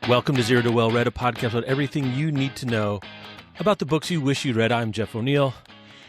Welcome to Zero to Well Read, a podcast about everything you need to know about the books you wish you'd read. I'm Jeff O'Neill.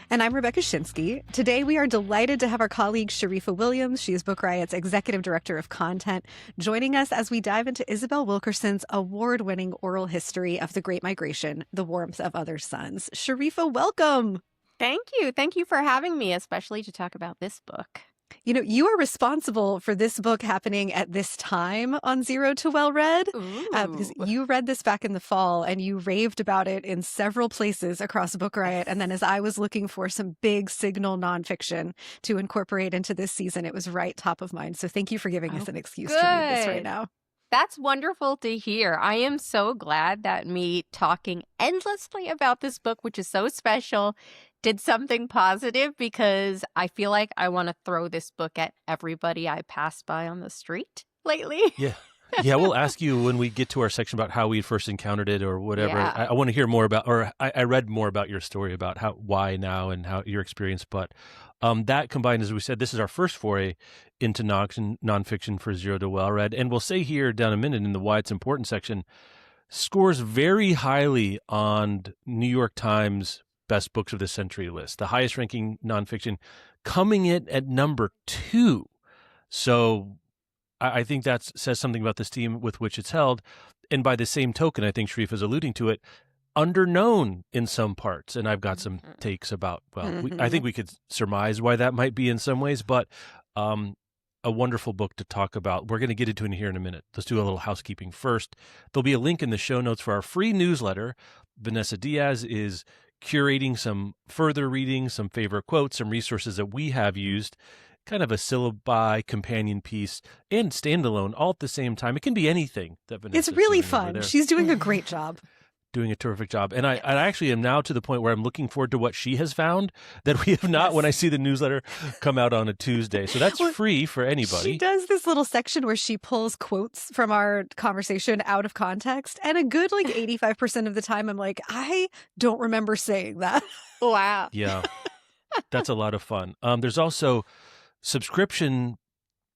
And I'm Rebecca Shinsky. Today, we are delighted to have our colleague, Sharifa Williams. She is Book Riot's Executive Director of Content, joining us as we dive into Isabel Wilkerson's award-winning oral history of the Great Migration, The Warmth of Other Suns. Sharifa, welcome. Thank you. Thank you for having me, especially to talk about this book. You know, you are responsible for this book happening at this time on Zero to Well Read, because you read this back in the fall and you raved about it in several places across Book Riot. And then as I was looking for some big signal nonfiction to incorporate into this season, it was right top of mind. So thank you for giving us an excuse to read this right now. That's wonderful to hear. I am so glad that me talking endlessly about this book, which is so special, did something positive, because I feel like I want to throw this book at everybody I pass by on the street lately. Yeah, we'll ask you when we get to our section about how we first encountered it or whatever. Yeah. I want to hear more about, or I read more about your story about why now and how your experience. But that combined, as we said, this is our first foray into nonfiction for Zero to Well Read. And we'll say here down a minute in the why it's important section, scores very highly on New York Times Best Books of the Century list, the highest ranking nonfiction, coming in at number 2. So I think that says something about the esteem with which it's held. And by the same token, I think Sharif is alluding to it, underknown in some parts. And I've got some takes about, I think we could surmise why that might be in some ways, but a wonderful book to talk about. We're going to get into it here in a minute. Let's do a little housekeeping first. There'll be a link in the show notes for our free newsletter. Vanessa Diaz is curating some further reading, some favorite quotes, some resources that we have used, kind of a syllabi companion piece and standalone all at the same time. It can be anything that Vanessa's It's really doing over there. fun. She's doing a great job. Doing a terrific job. And I actually am now to the point where I'm looking forward to what she has found that we have not when I see the newsletter come out on a Tuesday. So that's free for anybody. She does this little section where she pulls quotes from our conversation out of context. And a good 85% of the time, I'm like, I don't remember saying that. Wow. Yeah, that's a lot of fun. There's also subscription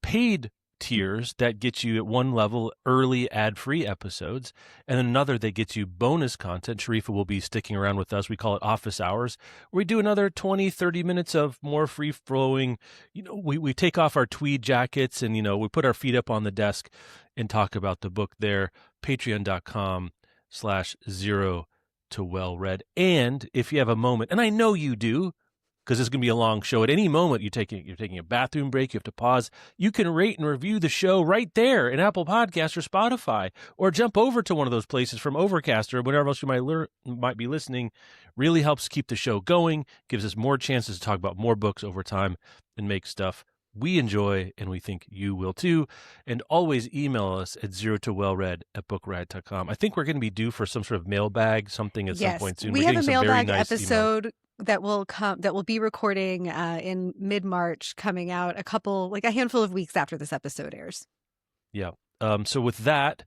paid tiers that get you at one level early ad-free episodes, and another that gets you bonus content. Sharifa will be sticking around with us. We call it office hours, where we do another 20, 30 minutes of more free-flowing. We take off our tweed jackets and, we put our feet up on the desk and talk about the book there. Patreon.com/Zero to Well Read. And if you have a moment, and I know you do, because it's going to be a long show. At any moment, you're taking a bathroom break, you have to pause. You can rate and review the show right there in Apple Podcasts or Spotify, or jump over to one of those places from Overcast or whatever else you might be listening. Really helps keep the show going, gives us more chances to talk about more books over time and make stuff we enjoy and we think you will too. And always email us at zerotowellread@bookriot.com. I think we're going to be due for some sort of mailbag, something at some point soon. We have a mailbag episode email that will be recording in mid-March, coming out a handful of weeks after this episode airs. Yeah. So with that,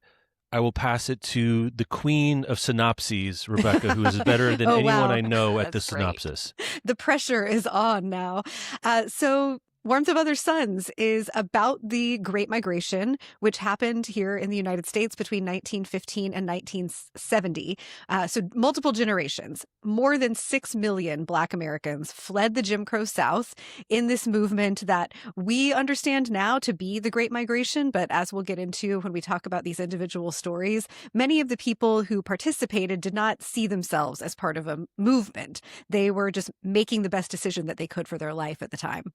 I will pass it to the queen of synopses, Rebecca, who is better than anyone I know at the synopsis. The pressure is on now. So Warmth of Other Suns is about the Great Migration, which happened here in the United States between 1915 and 1970. So multiple generations. More than 6 million Black Americans fled the Jim Crow South in this movement that we understand now to be the Great Migration. But as we'll get into when we talk about these individual stories, many of the people who participated did not see themselves as part of a movement. They were just making the best decision that they could for their life at the time.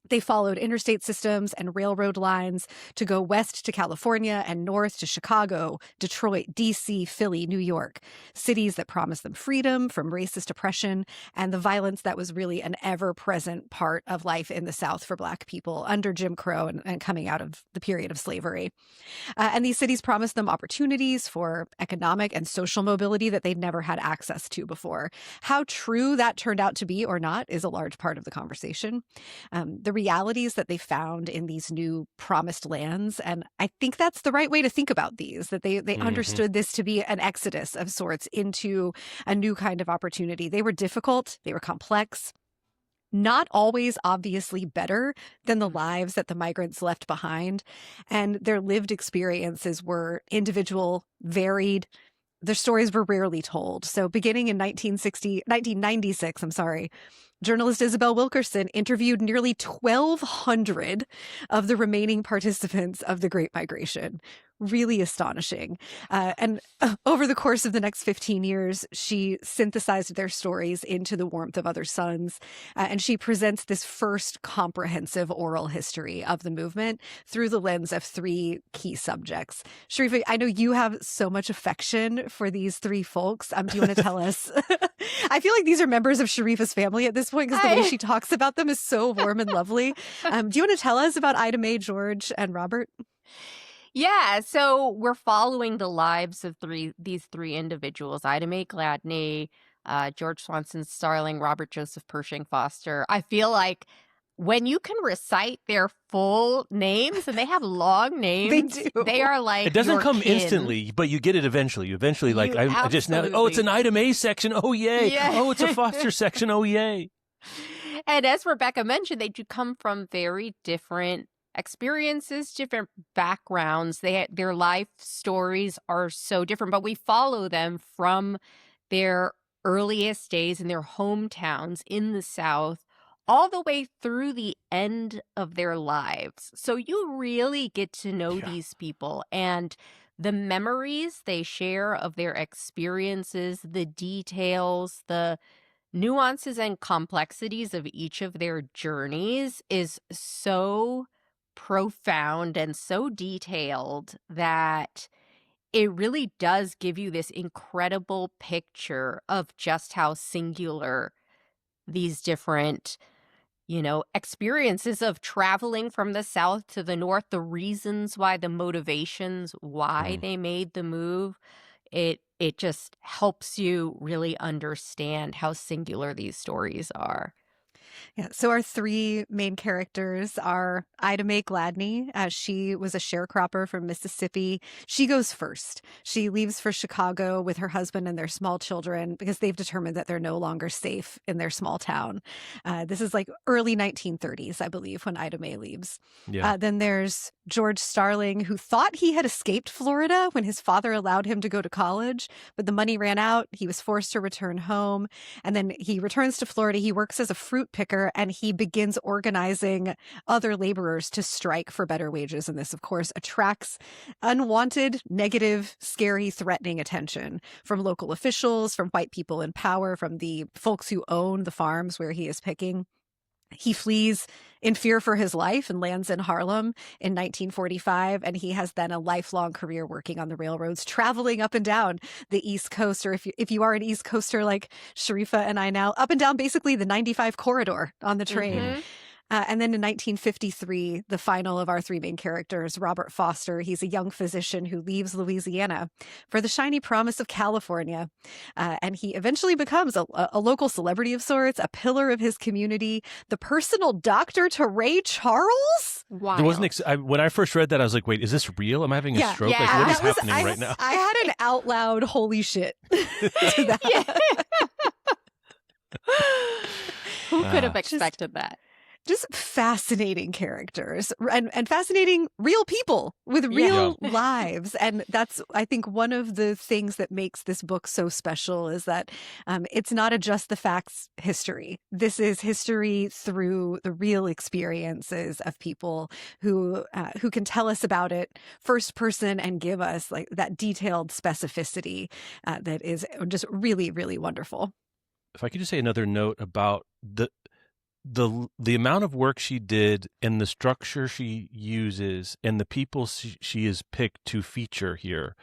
They followed interstate systems and railroad lines to go west to California and north to Chicago, Detroit, D.C., Philly, New York, cities that promised them freedom from racist oppression and the violence that was really an ever-present part of life in the South for Black people under Jim Crow and coming out of the period of slavery. And these cities promised them opportunities for economic and social mobility that they'd never had access to before. How true that turned out to be or not is a large part of the conversation. The realities that they found in these new promised lands. And I think that's the right way to think about these, that they understood this to be an exodus of sorts into a new kind of opportunity. They were difficult. They were complex. not always obviously better than the lives that the migrants left behind. And their lived experiences were individual, varied. Their stories were rarely told. So beginning in 1996, journalist Isabel Wilkerson interviewed nearly 1,200 of the remaining participants of the Great Migration. Really astonishing. And over the course of the next 15 years, she synthesized their stories into The Warmth of Other Suns. And she presents this first comprehensive oral history of the movement through the lens of three key subjects. Sharifa, I know you have so much affection for these three folks. Do you want to tell us? I feel like these are members of Sharifa's family at this point because the way she talks about them is so warm and lovely. Do you want to tell us about Ida Mae, George, and Robert? Yeah, so we're following the lives of these three individuals: Ida Mae Gladney, George Swanson Starling, Robert Joseph Pershing Foster. I feel like when you can recite their full names, and they have long names, they are like it doesn't your come kin. instantly, but you get it eventually. Eventually, like You I just now, oh, it's an Ida Mae section. Oh yay! Yeah. Oh, it's a Foster section. Oh yay! And as Rebecca mentioned, they do come from very different experiences, different backgrounds. Their life stories are so different, but we follow them from their earliest days in their hometowns in the South all the way through the end of their lives. So you really get to know these people and the memories they share of their experiences, the details, the nuances and complexities of each of their journeys is so profound and so detailed that it really does give you this incredible picture of just how singular these different, experiences of traveling from the South to the North, the reasons why, the motivations why they made the move. It just helps you really understand how singular these stories are. Yeah. So our three main characters are Ida Mae Gladney. She was a sharecropper from Mississippi. She goes first. She leaves for Chicago with her husband and their small children because they've determined that they're no longer safe in their small town. This is like early 1930s, I believe, when Ida Mae leaves. Yeah. Then there's George Starling, who thought he had escaped Florida when his father allowed him to go to college, but the money ran out. He was forced to return home. And then he returns to Florida. He works as a fruit picker, and he begins organizing other laborers to strike for better wages. And this, of course, attracts unwanted, negative, scary, threatening attention from local officials, from white people in power, from the folks who own the farms where he is picking. He flees in fear for his life and lands in Harlem in 1945. And he has then a lifelong career working on the railroads, traveling up and down the East Coast, or if you are an East Coaster like Sharifa and I now, up and down basically the 95 corridor on the train. Mhm. And then in 1953, the final of our three main characters, Robert Foster, he's a young physician who leaves Louisiana for the shiny promise of California. And he eventually becomes a local celebrity of sorts, a pillar of his community, the personal doctor to Ray Charles. Wild. There wasn't when I first read that, I was like, wait, is this real? Am I having a stroke? Like, what is happening right now? I had an out loud holy shit to that. Who could have expected that? Just fascinating characters and fascinating real people with real lives. And that's, I think, one of the things that makes this book so special is that it's not a just the facts history. This is history through the real experiences of people who can tell us about it first person and give us like that detailed specificity that is just really, really wonderful. If I could just say another note about the amount of work she did and the structure she uses and the people she has picked to feature here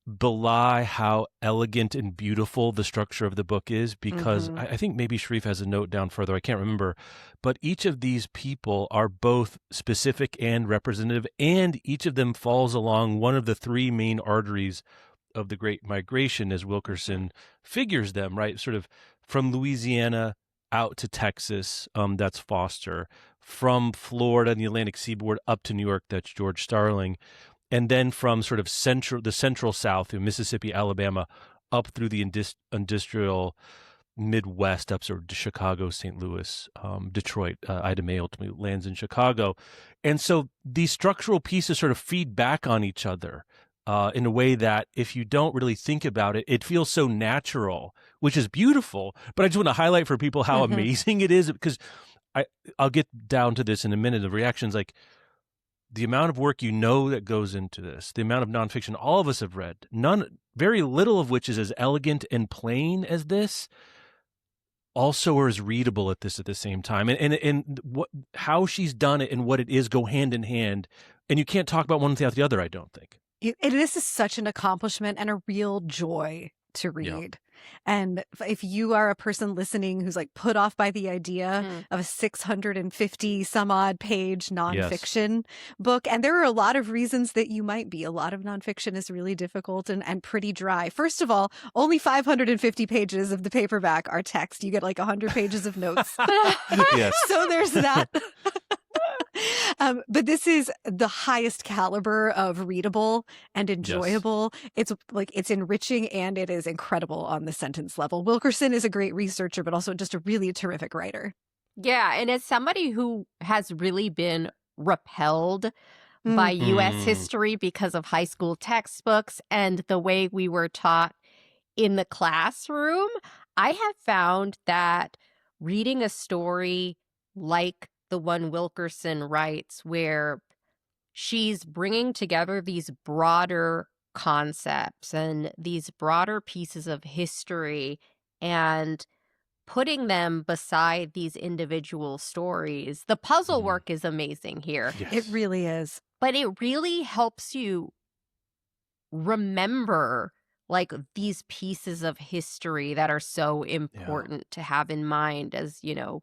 belie how elegant and beautiful the structure of the book is, because I think maybe Sharif has a note down further. I can't remember. But each of these people are both specific and representative, and each of them falls along one of the three main arteries of the Great Migration, as Wilkerson figures them, right? Sort of from Louisiana out to Texas, that's Foster. From Florida and the Atlantic seaboard up to New York, that's George Starling. And then from sort of the central South, in Mississippi, Alabama, up through the industrial Midwest, up sort of Chicago, St. Louis, Detroit. Ida Mae ultimately lands in Chicago. And so these structural pieces sort of feed back on each other in a way that if you don't really think about it, it feels so natural, which is beautiful. But I just want to highlight for people how amazing it is, because I'll get down to this in a minute of reactions. Like, the amount of work that goes into this, the amount of nonfiction all of us have read, very little of which is as elegant and plain as this, also are as readable at the same time. And how she's done it and what it is go hand in hand. And you can't talk about one without the other, I don't think. And this is such an accomplishment and a real joy to read. Yeah. And if you are a person listening who's like put off by the idea of a 650 some odd page nonfiction book, and there are a lot of reasons that you might be. A lot of nonfiction is really difficult and pretty dry. First of all, only 550 pages of the paperback are text. You get like 100 pages of notes. Yes. So there's that. But this is the highest caliber of readable and enjoyable. Yes. It's enriching and it is incredible on the sentence level. Wilkerson is a great researcher, but also just a really terrific writer. Yeah. And as somebody who has really been repelled by U.S. history because of high school textbooks and the way we were taught in the classroom, I have found that reading a story like the one Wilkerson writes, where she's bringing together these broader concepts and these broader pieces of history and putting them beside these individual stories. The puzzle work is amazing here. Yes. It really is. But it really helps you remember like these pieces of history that are so important to have in mind as, you know,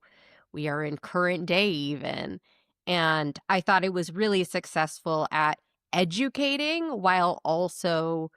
we are in current day even. And I thought it was really successful at educating while also,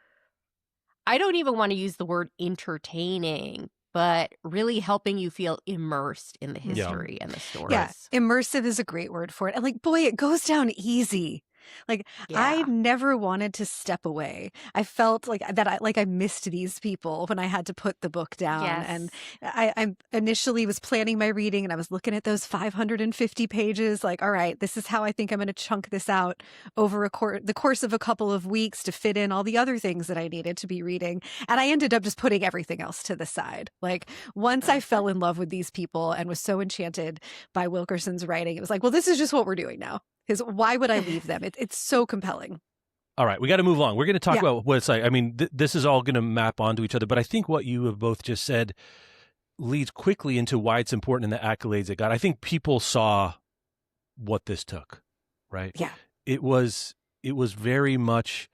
I don't even want to use the word entertaining, but really helping you feel immersed in the history and the stories. Yeah, immersive is a great word for it. And like, boy, it goes down easy. Like, I never wanted to step away. I felt like that I missed these people when I had to put the book down. Yes. And I initially was planning my reading and I was looking at those 550 pages like, all right, this is how I think I'm going to chunk this out over the course of a couple of weeks to fit in all the other things that I needed to be reading. And I ended up just putting everything else to the side. Like, once I fell in love with these people and was so enchanted by Wilkerson's writing, it was like, well, this is just what we're doing now. Why would I leave them? It's so compelling. All right, we got to move on. We're going to talk about what it's like. I mean, this is all going to map onto each other, but I think what you have both just said leads quickly into why it's important and the accolades it got. I think people saw what this took, right? Yeah. It was very much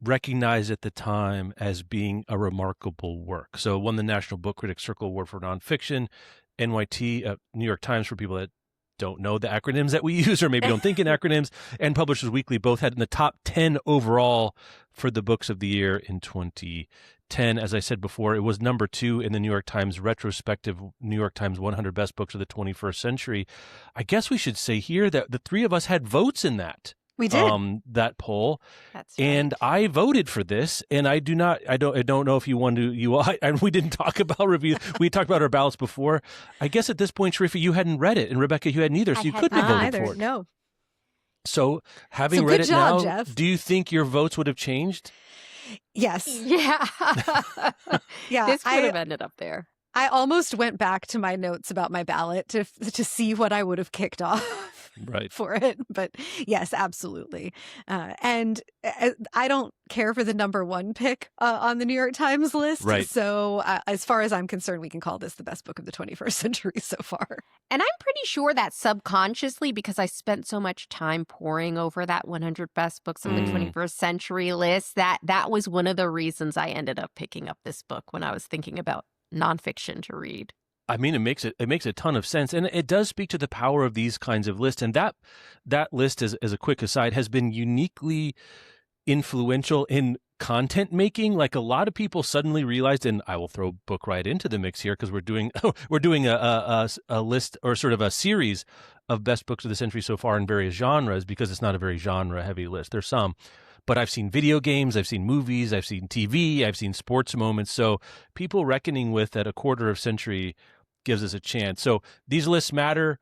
recognized at the time as being a remarkable work. So it won the National Book Critics Circle Award for Nonfiction, NYT, New York Times, for people that don't know the acronyms that we use or maybe don't think in acronyms, and Publishers Weekly both had in the top 10 overall for the books of the year in 2010. As I said before, it was number 2 in the New York Times retrospective New York Times 100 Best Books of the 21st Century. I guess we should say here that the three of us had votes in that. We did. That poll. That's right. And I voted for this, and I don't know if you want to, and we didn't talk about reviews. We talked about our ballots before. I guess at this point, Sharifa, you hadn't read it, and Rebecca, you hadn't either, so you couldn't have voted for it. No. So having read it job, now, Jeff. do you think your votes would have changed? Yes. Yeah. Yeah. This could have ended up there. I almost went back to my notes about my ballot to see what I would have kicked off for it. But yes, absolutely. And I don't care for the number 1 pick on the New York Times list. Right. So as far as I'm concerned, we can call this the best book of the 21st century so far. And I'm pretty sure that subconsciously, because I spent so much time poring over that 100 best books of the 21st century list, that was one of the reasons I ended up picking up this book when I was thinking about nonfiction to read. I mean, it makes a ton of sense, and it does speak to the power of these kinds of lists. And that list, as a quick aside, has been uniquely influential in content making. Like, a lot of people suddenly realized, and I will throw book right into the mix here because we're doing a list, or sort of a series of best books of the century so far in various genres, because it's not a very genre heavy list. There's some. but I've seen video games, I've seen movies, I've seen TV, I've seen sports moments. So people reckoning with that a quarter of century gives us a chance. So these lists matter,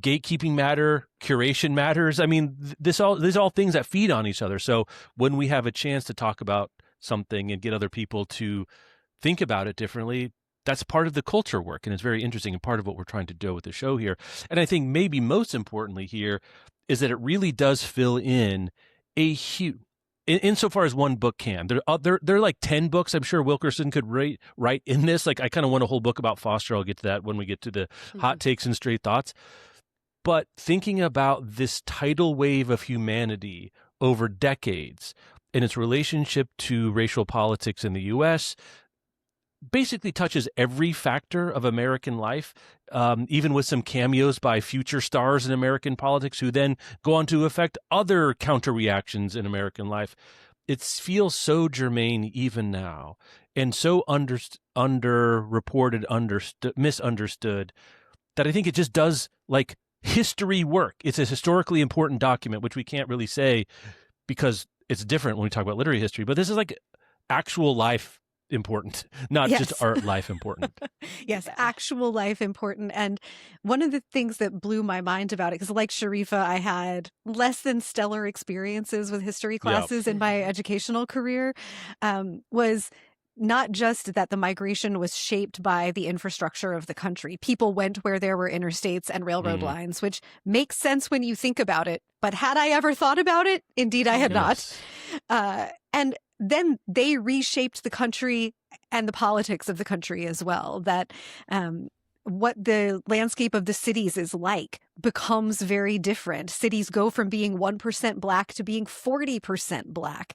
gatekeeping matter, curation matters. I mean, these all things that feed on each other. So when we have a chance to talk about something and get other people to think about it differently, that's part of the culture work, and it's very interesting and part of what we're trying to do with the show here. And I think maybe most importantly here is that it really does fill in a huge, insofar as one book can. There are like 10 books I'm sure Wilkerson could write in this. Like, I kind of want a whole book about Foster. I'll get to that when we get to the hot takes and straight thoughts. But thinking about this tidal wave of humanity over decades and its relationship to racial politics in the U.S., basically touches every factor of American life, even with some cameos by future stars in American politics who then go on to affect other counter reactions in American life. It feels so germane even now, and so underreported, misunderstood, that I think it just does like history work. It's a historically important document, which we can't really say because it's different when we talk about literary history, but this is like actual life important, not Yes. just art life important. Yes, actual life important. And one of the things that blew my mind about it, because like Sharifa, I had less than stellar experiences with history classes in my educational career, was not just that the migration was shaped by the infrastructure of the country. People went where there were interstates and railroad lines, which makes sense when you think about it. But had I ever thought about it? Indeed, I had not. And then they reshaped the country and the politics of the country as well. That what the landscape of the cities is like becomes very different. Cities go from being 1% Black to being 40% Black.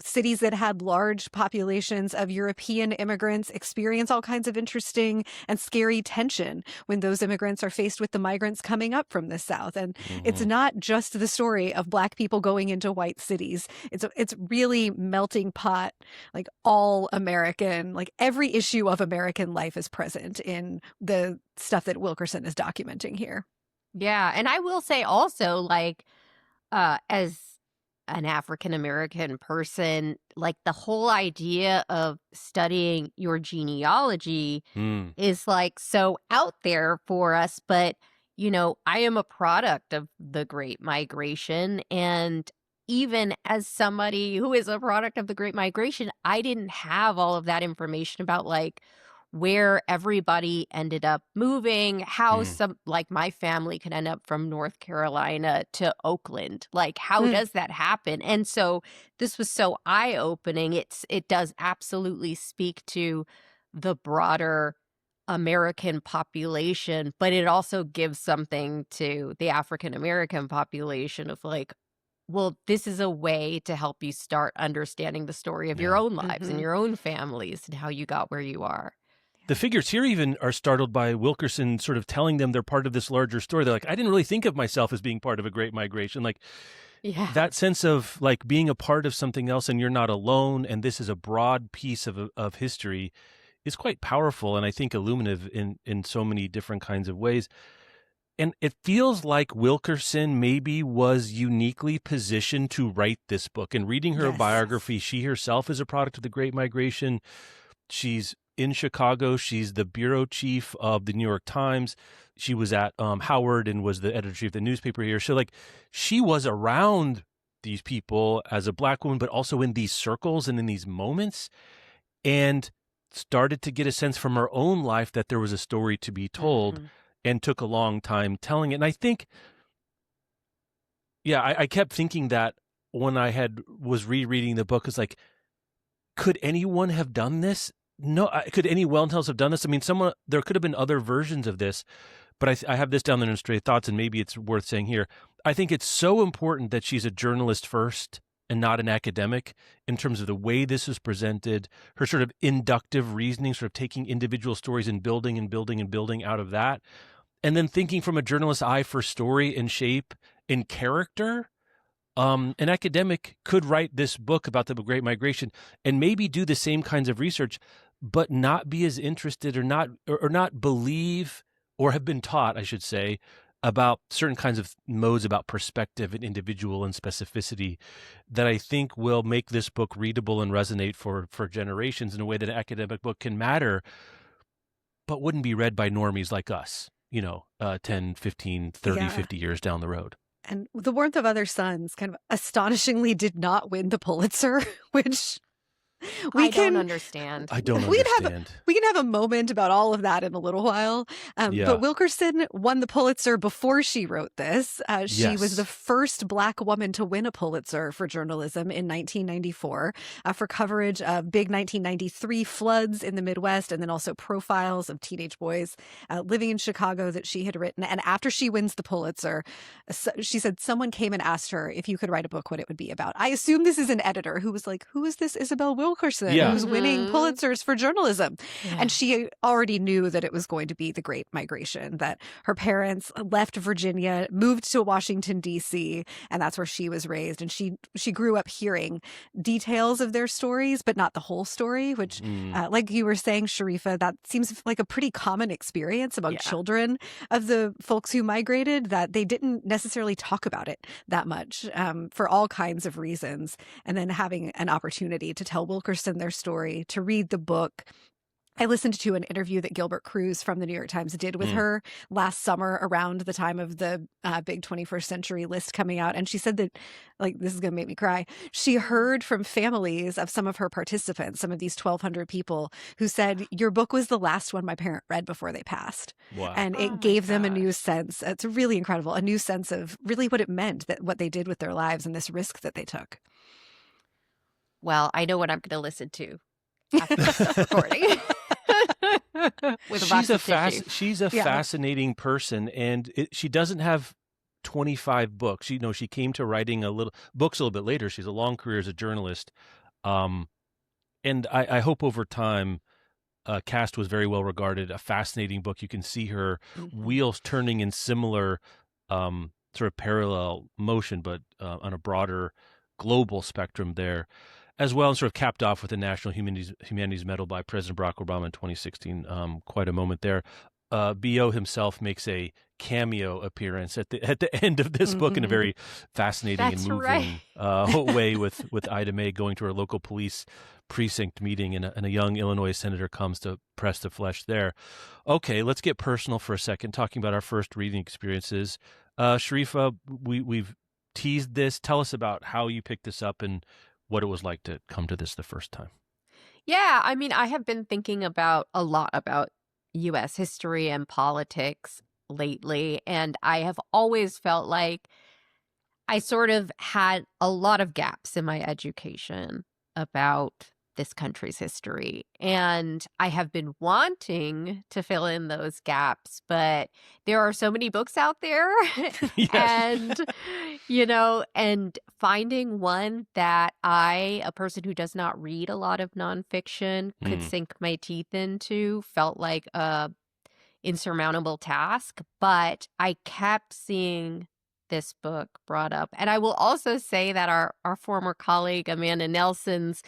Cities that had large populations of European immigrants experience all kinds of interesting and scary tension when those immigrants are faced with the migrants coming up from the South. And it's not just the story of Black people going into white cities. It's really melting pot, like all American, like every issue of American life is present in the stuff that Wilkerson is documenting here. Yeah. And I will say also, like, as an African American person, like the whole idea of studying your genealogy is like so out there for us. But, you know, I am a product of the Great Migration. And even as somebody who is a product of the Great Migration, I didn't have all of that information about like where everybody ended up moving, how some, like my family could end up from North Carolina to Oakland. Like, how does that happen? And so this was so eye-opening. It does absolutely speak to the broader American population, but it also gives something to the African American population of like, well, this is a way to help you start understanding the story of your own lives and your own families and how you got where you are. The figures here even are startled by Wilkerson sort of telling them they're part of this larger story. They're like, I didn't really think of myself as being part of a great migration. Like that sense of like being a part of something else and you're not alone. And this is a broad piece of history is quite powerful. And I think illuminative in so many different kinds of ways. And it feels like Wilkerson maybe was uniquely positioned to write this book. And reading her biography, she herself is a product of the Great Migration. She's in Chicago. She's the bureau chief of the New York Times. She was at Howard and was the editor-in-chief of the newspaper here. So, like, she was around these people as a Black woman, but also in these circles and in these moments, and started to get a sense from her own life that there was a story to be told and took a long time telling it. And I think, I kept thinking that when I was rereading the book, it's like, could anyone have done this? No, could any well-intellers have done this? I mean, there could have been other versions of this, but I have this down there in Stray Thoughts, and maybe it's worth saying here. I think it's so important that she's a journalist first and not an academic in terms of the way this is presented, her sort of inductive reasoning, sort of taking individual stories and building and building and building out of that, and then thinking from a journalist's eye for story and shape and character. An academic could write this book about the Great Migration and maybe do the same kinds of research, but not be as interested or not believe or have been taught, I should say, about certain kinds of modes about perspective and individual and specificity that I think will make this book readable and resonate for generations in a way that an academic book can matter, but wouldn't be read by normies like us, 10, 15, 30, Yeah. 50 years down the road. And The Warmth of Other Suns kind of astonishingly did not win the Pulitzer, which I don't understand. I don't we can understand. we can have a moment about all of that in a little while. Yeah. But Wilkerson won the Pulitzer before she wrote this. She was Yes. the first Black woman to win a Pulitzer for journalism in 1994 for coverage of big 1993 floods in the Midwest, and then also profiles of teenage boys living in Chicago that she had written. And after she wins the Pulitzer, she said someone came and asked her if you could write a book, what it would be about. I assume this is an editor who was like, who is this Isabel Wilkerson Yeah. who's winning Mhm. Pulitzers for journalism? Yeah. And she already knew that it was going to be the Great Migration, that her parents left Virginia, moved to Washington, D.C., and that's where she was raised. And she grew up hearing details of their stories, but not the whole story, which, like you were saying, Sharifa, that seems like a pretty common experience among Yeah. children of the folks who migrated, that they didn't necessarily talk about it that much for all kinds of reasons. And then having an opportunity to tell Wilkerson their story, to read the book. I listened to an interview that Gilbert Cruz from the New York Times did with her last summer around the time of the big 21st century list coming out. And she said that, like, this is going to make me cry. She heard from families of some of her participants, some of these 1,200 people, who said, your book was the last one my parent read before they passed. Wow. And Oh it my gave them a new gosh. sense. It's really incredible. A new sense of really what it meant, that what they did with their lives and this risk that they took. Well, I know what I'm going to listen to after this recording. With a box of tissue. She's a Yeah. fascinating person, and she doesn't have 25 books. She came to writing books a little bit later. She's a long career as a journalist, and I hope over time, Cast was very well regarded. A fascinating book. You can see her wheels turning in similar sort of parallel motion, but on a broader global spectrum there as well, and sort of capped off with the National Humanities Medal by President Barack Obama in 2016. Quite a moment there. B.O. himself makes a cameo appearance at the end of this book in a very fascinating That's and moving way with Ida Mae going to her local police precinct meeting, and a young Illinois senator comes to press the flesh there. Okay, let's get personal for a second, talking about our first reading experiences. Sharifa, we've teased this. Tell us about how you picked this up and what it was like to come to this the first time. Yeah, I mean, I have been thinking a lot about U.S. history and politics lately, and I have always felt like I sort of had a lot of gaps in my education about this country's history. And I have been wanting to fill in those gaps, but there are so many books out there. Yes. And finding one that a person who does not read a lot of nonfiction, could sink my teeth into, felt like a insurmountable task. But I kept seeing this book brought up. And I will also say that our former colleague, Amanda Nelson's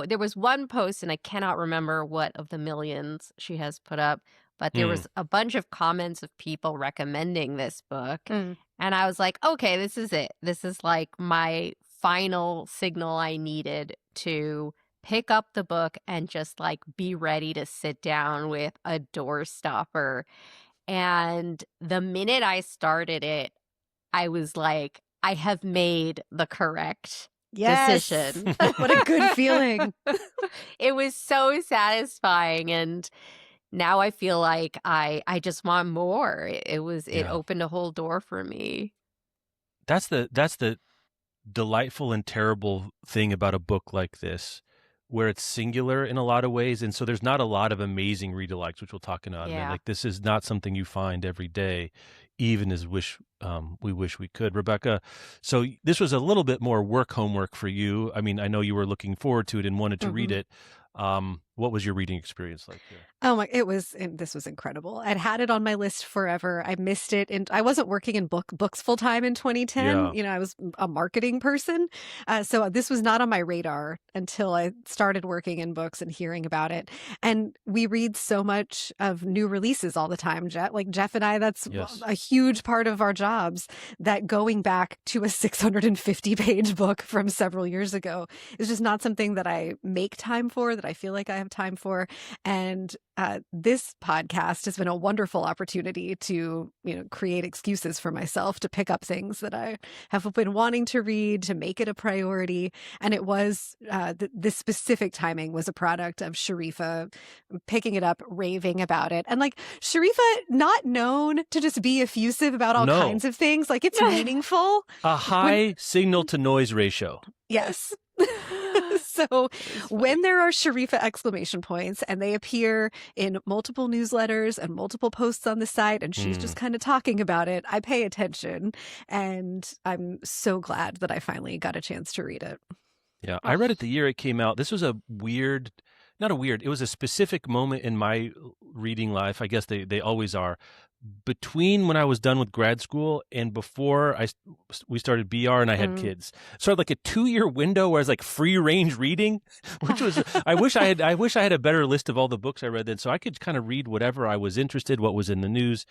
there was one post, and I cannot remember what of the millions she has put up, but there was a bunch of comments of people recommending this book. And I was like, okay, this is it. This is like my final signal I needed to pick up the book and just like be ready to sit down with a doorstopper. And the minute I started it, I was like, I have made the correct decision. What a good feeling. It was so satisfying, and now I feel like I just want more. It opened a whole door for me. That's the delightful and terrible thing about a book like this, where it's singular in a lot of ways, and so there's not a lot of amazing read-alikes, which we'll talk about. Yeah. Like, this is not something you find every day, even as we wish we could. Rebecca, so this was a little bit more homework for you. I mean, I know you were looking forward to it and wanted to read it. what was your reading experience like here? Oh my, this was incredible. I'd had it on my list forever. I missed it. And I wasn't working in books full time in 2010. Yeah. You know, I was a marketing person. So this was not on my radar until I started working in books and hearing about it. And we read so much of new releases all the time, Jeff. Like Jeff and I, that's Yes. a huge part of our jobs, that going back to a 650-page book from several years ago is just not something that I make time for, that I feel like I have time for. And this podcast has been a wonderful opportunity to, create excuses for myself to pick up things that I have been wanting to read, to make it a priority. And it was, this specific timing was a product of Sharifa picking it up, raving about it. And like Sharifa, not known to just be effusive about all No. kinds of things, like it's meaningful. A high signal to noise ratio. Yes. So when there are Sharifa exclamation points and they appear in multiple newsletters and multiple posts on the site, and she's just kind of talking about it, I pay attention. And I'm so glad that I finally got a chance to read it. Yeah, I read it the year it came out. This was it was a specific moment in my reading life. I guess they always are. Between when I was done with grad school and before we started BR and I had kids. So I had like a 2-year window where I was like free range reading, which was, I wish I had a better list of all the books I read then. So I could kind of read whatever I was interested, what was in the news.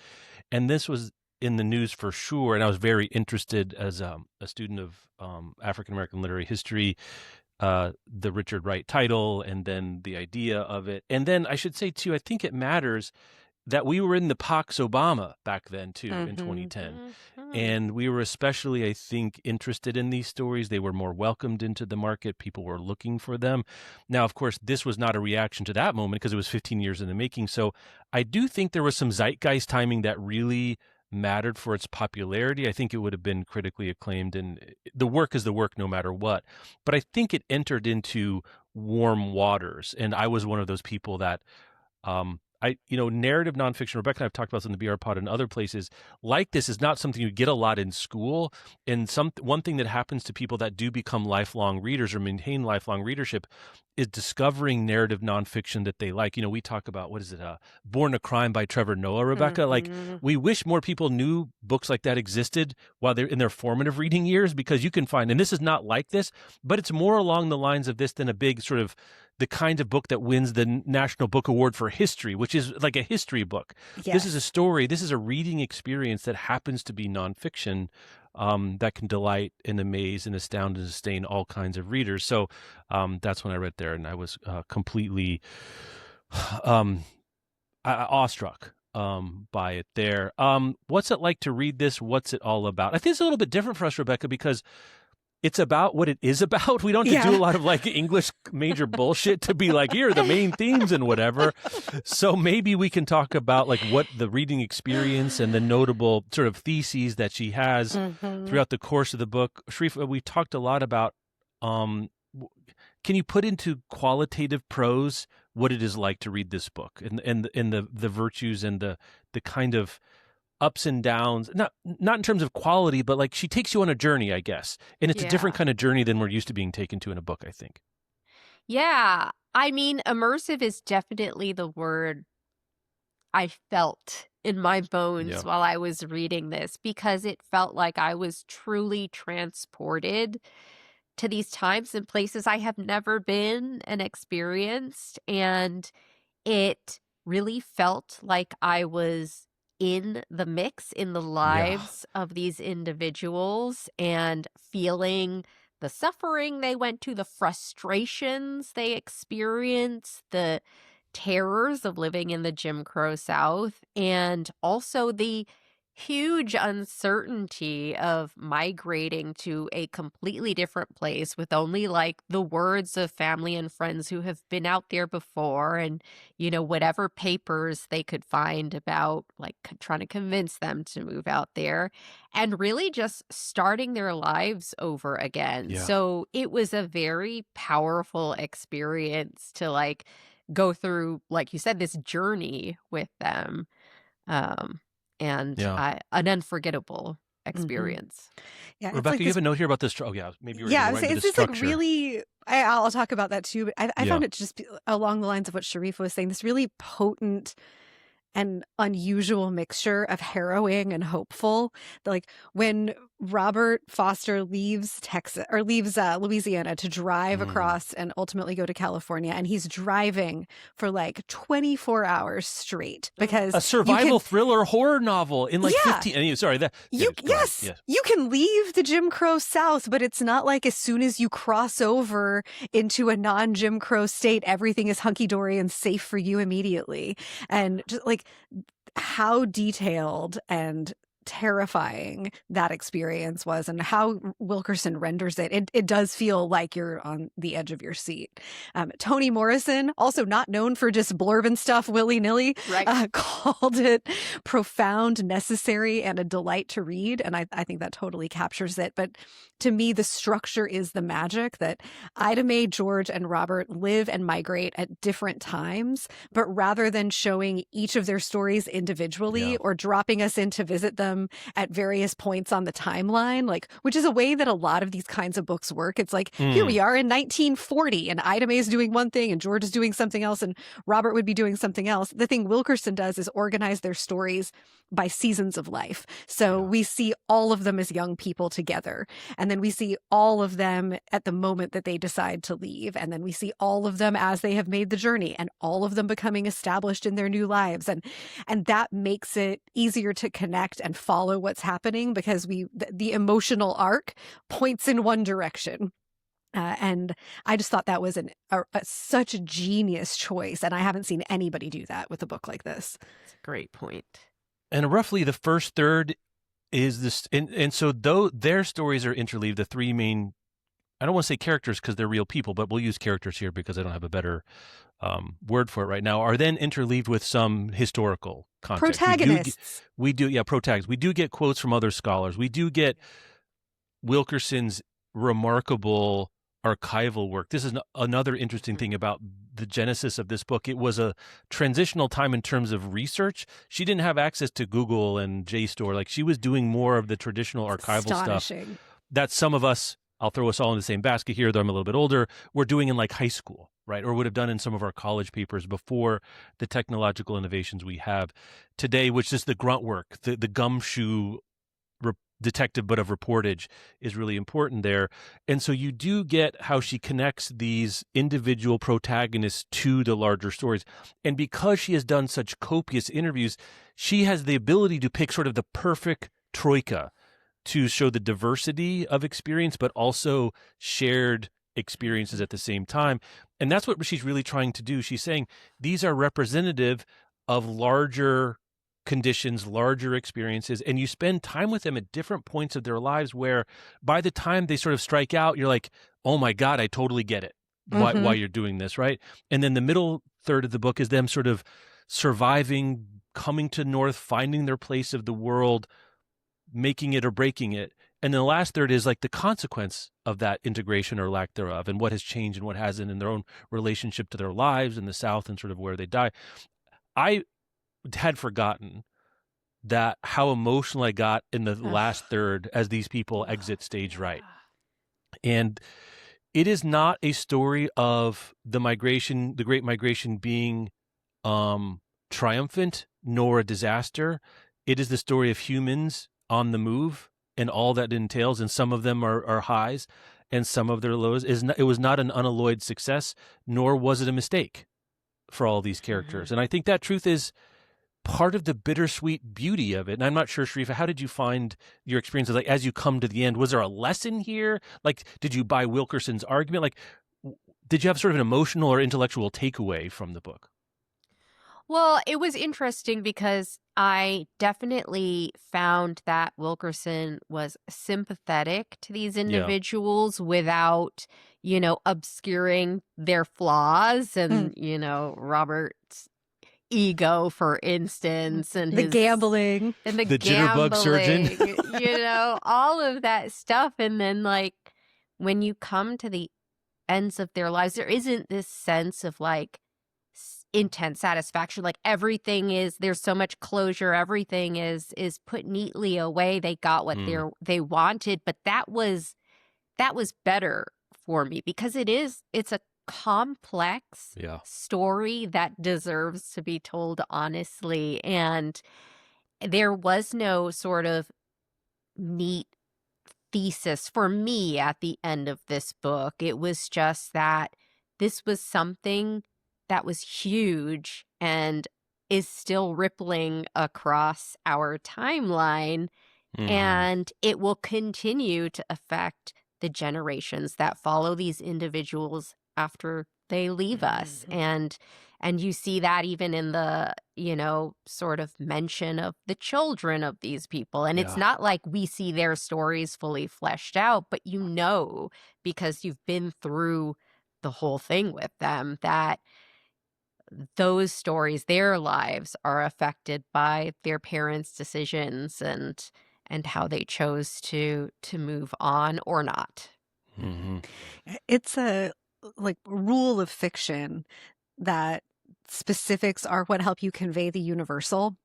And this was in the news for sure. And I was very interested as a student of African-American literary history, the Richard Wright title, and then the idea of it. And then I should say too, I think it matters that we were in the Pax Obama back then too, in 2010. And we were especially, I think, interested in these stories. They were more welcomed into the market. People were looking for them. Now, of course, this was not a reaction to that moment because it was 15 years in the making. So I do think there was some zeitgeist timing that really mattered for its popularity. I think it would have been critically acclaimed, and the work is the work no matter what. But I think it entered into warm waters. And I was one of those people that, narrative nonfiction, Rebecca and I have talked about this in the BR Pod and other places, like this is not something you get a lot in school. And one thing that happens to people that do become lifelong readers or maintain lifelong readership is discovering narrative nonfiction that they like. We talk about, Born a Crime by Trevor Noah, Rebecca. Like, we wish more people knew books like that existed while they're in their formative reading years, because you can find, and this is not like this, but it's more along the lines of this than a big sort of the kind of book that wins the National Book Award for history, which is like a history book. Yes. This is a story. This is a reading experience that happens to be nonfiction, that can delight and amaze and astound and sustain all kinds of readers. So that's when I read there, and I was completely awestruck by it there. What's it like to read this? What's it all about? I think it's a little bit different for us, Rebecca, because it's about what it is about. We don't have to do a lot of like English major bullshit to be like, here are the main themes and whatever. So maybe we can talk about like what the reading experience and the notable sort of theses that she has throughout the course of the book. Sharifa, we talked a lot about, can you put into qualitative prose what it is like to read this book and the virtues and the kind of ups and downs, not in terms of quality, but like she takes you on a journey, I guess. And it's a different kind of journey than we're used to being taken to in a book, I think. Yeah. I mean, immersive is definitely the word I felt in my bones while I was reading this, because it felt like I was truly transported to these times and places I have never been and experienced. And it really felt like I was in the mix, in the lives of these individuals, and feeling the suffering they went to, the frustrations they experienced, the terrors of living in the Jim Crow South, and also the huge uncertainty of migrating to a completely different place with only like the words of family and friends who have been out there before, and whatever papers they could find about like trying to convince them to move out there, and really just starting their lives over again. So it was a very powerful experience to like go through, like you said, this journey with them. And an unforgettable experience. Yeah, it's Rebecca, like you this. have a note here about this. Oh, yeah, maybe you were Yeah, getting I would right say into it's the just like structure. really. I'll talk about that too. But I Yeah. found it to just be along the lines of what Sharif was saying. This really potent and unusual mixture of harrowing and hopeful. Like when Robert Foster leaves Texas or leaves Louisiana to drive Mm. across and ultimately go to California, and he's driving for like 24 hours straight because A survival thriller horror novel in like Yeah. 15. Sorry, that. Go ahead. Yes, you can leave the Jim Crow South, but it's not like as soon as you cross over into a non-Jim Crow state, everything is hunky-dory and safe for you immediately. And just like how detailed and terrifying that experience was and how Wilkerson renders it. It does feel like you're on the edge of your seat. Toni Morrison, also not known for just blurbing stuff willy-nilly, Right. called it profound, necessary, and a delight to read. And I think that totally captures it. But to me, the structure is the magic that Ida Mae, George, and Robert live and migrate at different times. But rather than showing each of their stories individually or dropping us in to visit them at various points on the timeline, like, which is a way that a lot of these kinds of books work. It's like, here we are in 1940 and Ida Mae is doing one thing and George is doing something else and Robert would be doing something else. The thing Wilkerson does is organize their stories by seasons of life. So we see all of them as young people together. And then we see all of them at the moment that they decide to leave. And then we see all of them as they have made the journey and all of them becoming established in their new lives. And that makes it easier to connect and follow what's happening because the emotional arc points in one direction. And I just thought that was such a genius choice. And I haven't seen anybody do that with a book like this. That's a great point. And roughly the first third is this, and so though their stories are interleaved, the three main, I don't want to say characters because they're real people, but we'll use characters here because I don't have a better word for it right now, are then interleaved with some historical context. Protagonists. We do protagonists. We do get quotes from other scholars. We do get Wilkerson's remarkable archival work. This is another interesting thing about the genesis of this book. It was a transitional time in terms of research. She didn't have access to Google and JSTOR. Like she was doing more of the traditional archival stuff that some of us, I'll throw us all in the same basket here, though I'm a little bit older, we're doing in like high school, right? Or would have done in some of our college papers before the technological innovations we have today, which is the grunt work, the gumshoe detective but of reportage is really important there. And so you do get how she connects these individual protagonists to the larger stories. And because she has done such copious interviews, she has the ability to pick sort of the perfect troika to show the diversity of experience, but also shared experiences at the same time. And that's what she's really trying to do. She's saying these are representative of larger conditions, larger experiences, and you spend time with them at different points of their lives where by the time they sort of strike out, you're like, oh my God, I totally get it. Why you're doing this, right? And then the middle third of the book is them sort of surviving, coming to North, finding their place of the world, making it or breaking it. And then the last third is like the consequence of that integration or lack thereof and what has changed and what hasn't in their own relationship to their lives in the South and sort of where they die. I had forgotten that how emotional I got in the last third as these people exit stage right. And it is not a story of the migration, the Great Migration being triumphant nor a disaster. It is the story of humans on the move and all that entails. And some of them are highs and some of their lows. It was not an unalloyed success, nor was it a mistake for all these characters. And I think that truth is part of the bittersweet beauty of it. And I'm not sure, Sharifa, how did you find your experiences? Like, as you come to the end, was there a lesson here? Like, did you buy Wilkerson's argument? Like, did you have sort of an emotional or intellectual takeaway from the book? Well, it was interesting because I definitely found that Wilkerson was sympathetic to these individuals without, obscuring their flaws and, Robert's ego, for instance, and the gambling and the jitterbug surgeon, all of that stuff. And then like when you come to the ends of their lives, there isn't this sense of like intense satisfaction. Like everything there's so much closure. Everything is put neatly away. They got what they wanted, but that was better for me because it's a complex story that deserves to be told honestly. And there was no sort of neat thesis for me at the end of this book. It was just that this was something that was huge and is still rippling across our timeline, and it will continue to affect the generations that follow these individuals after they leave us. And you see that even in the, sort of mention of the children of these people. And it's not like we see their stories fully fleshed out, but because you've been through the whole thing with them, that those stories, their lives are affected by their parents' decisions and how they chose to move on or not. It's a rule of fiction that specifics are what help you convey the universal.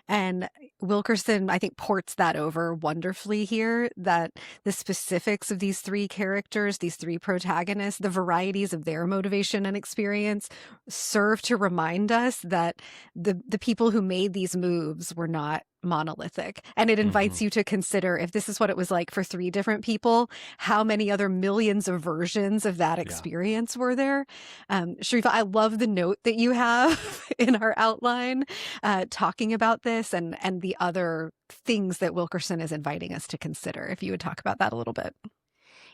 And Wilkerson, I think, ports that over wonderfully here, that the specifics of these three characters, these three protagonists, the varieties of their motivation and experience serve to remind us that the people who made these moves were not monolithic. And it invites you to consider, if this is what it was like for three different people, how many other millions of versions of that experience were there? Sharifa, I love the note that you have in our outline talking about this and the other things that Wilkerson is inviting us to consider. If you would talk about that a little bit.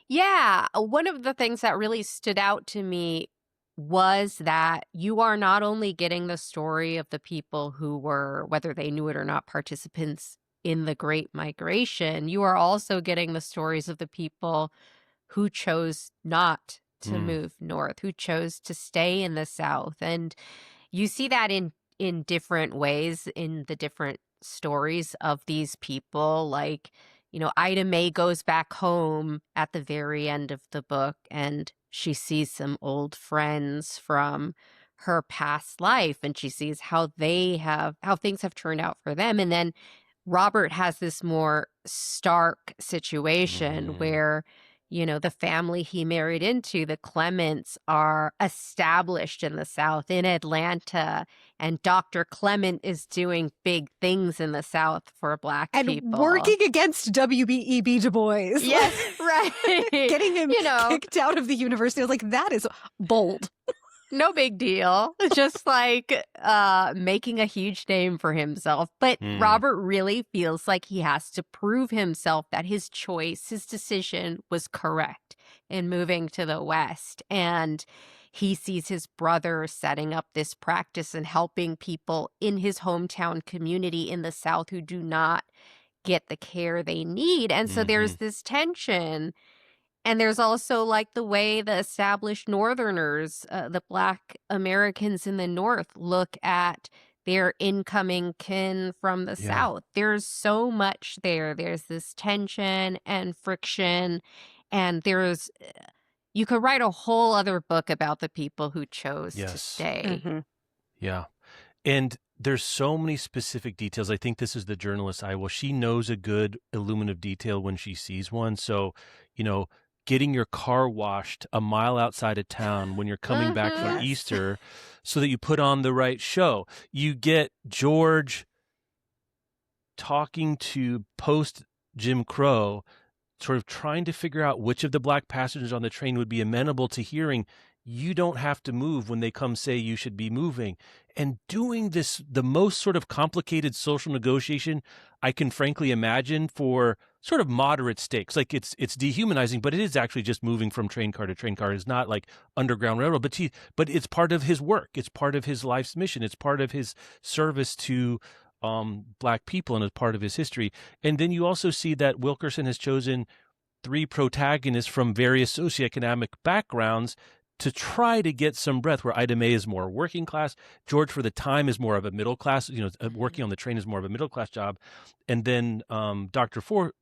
Yeah. One of the things that really stood out to me was that you are not only getting the story of the people who were, whether they knew it or not, participants in the Great Migration, you are also getting the stories of the people who chose not to move north, who chose to stay in the South. And you see that in different ways in the different stories of these people. Like, Ida Mae goes back home at the very end of the book and she sees some old friends from her past life and she sees how things have turned out for them. And then Robert has this more stark situation where, the family he married into, the Clements, are established in the South, in Atlanta, and Dr. Clement is doing big things in the South for Black people. And working against W.E.B. Du Bois. Yes, right. Getting him kicked out of the university. I was like, that is bold. No big deal. Just like making a huge name for himself. But Robert really feels like he has to prove himself that his choice, his decision was correct in moving to the West. And he sees his brother setting up this practice and helping people in his hometown community in the South who do not get the care they need. And so there's this tension. And there's also like the way the established Northerners, the Black Americans in the North, look at their incoming kin from the South. There's so much there. There's this tension and friction. And you could write a whole other book about the people who chose to stay. Yeah. And there's so many specific details. I think this is the journalist eye. Well, she knows a good illuminative detail when she sees one. So, getting your car washed a mile outside of town when you're coming back from Easter so that you put on the right show. You get George talking to post Jim Crow, sort of trying to figure out which of the Black passengers on the train would be amenable to hearing, you don't have to move when they come say you should be moving. And doing this, the most sort of complicated social negotiation I can frankly imagine for sort of moderate stakes. Like it's dehumanizing, but it is actually just moving from train car to train car. It's not like Underground Railroad, but it's part of his work. It's part of his life's mission. It's part of his service to Black people and it's part of his history. And then you also see that Wilkerson has chosen three protagonists from various socioeconomic backgrounds to try to get some breath, where Ida Mae is more working class. George, for the time, is more of a middle class, working on the train is more of a middle class job. And then Dr.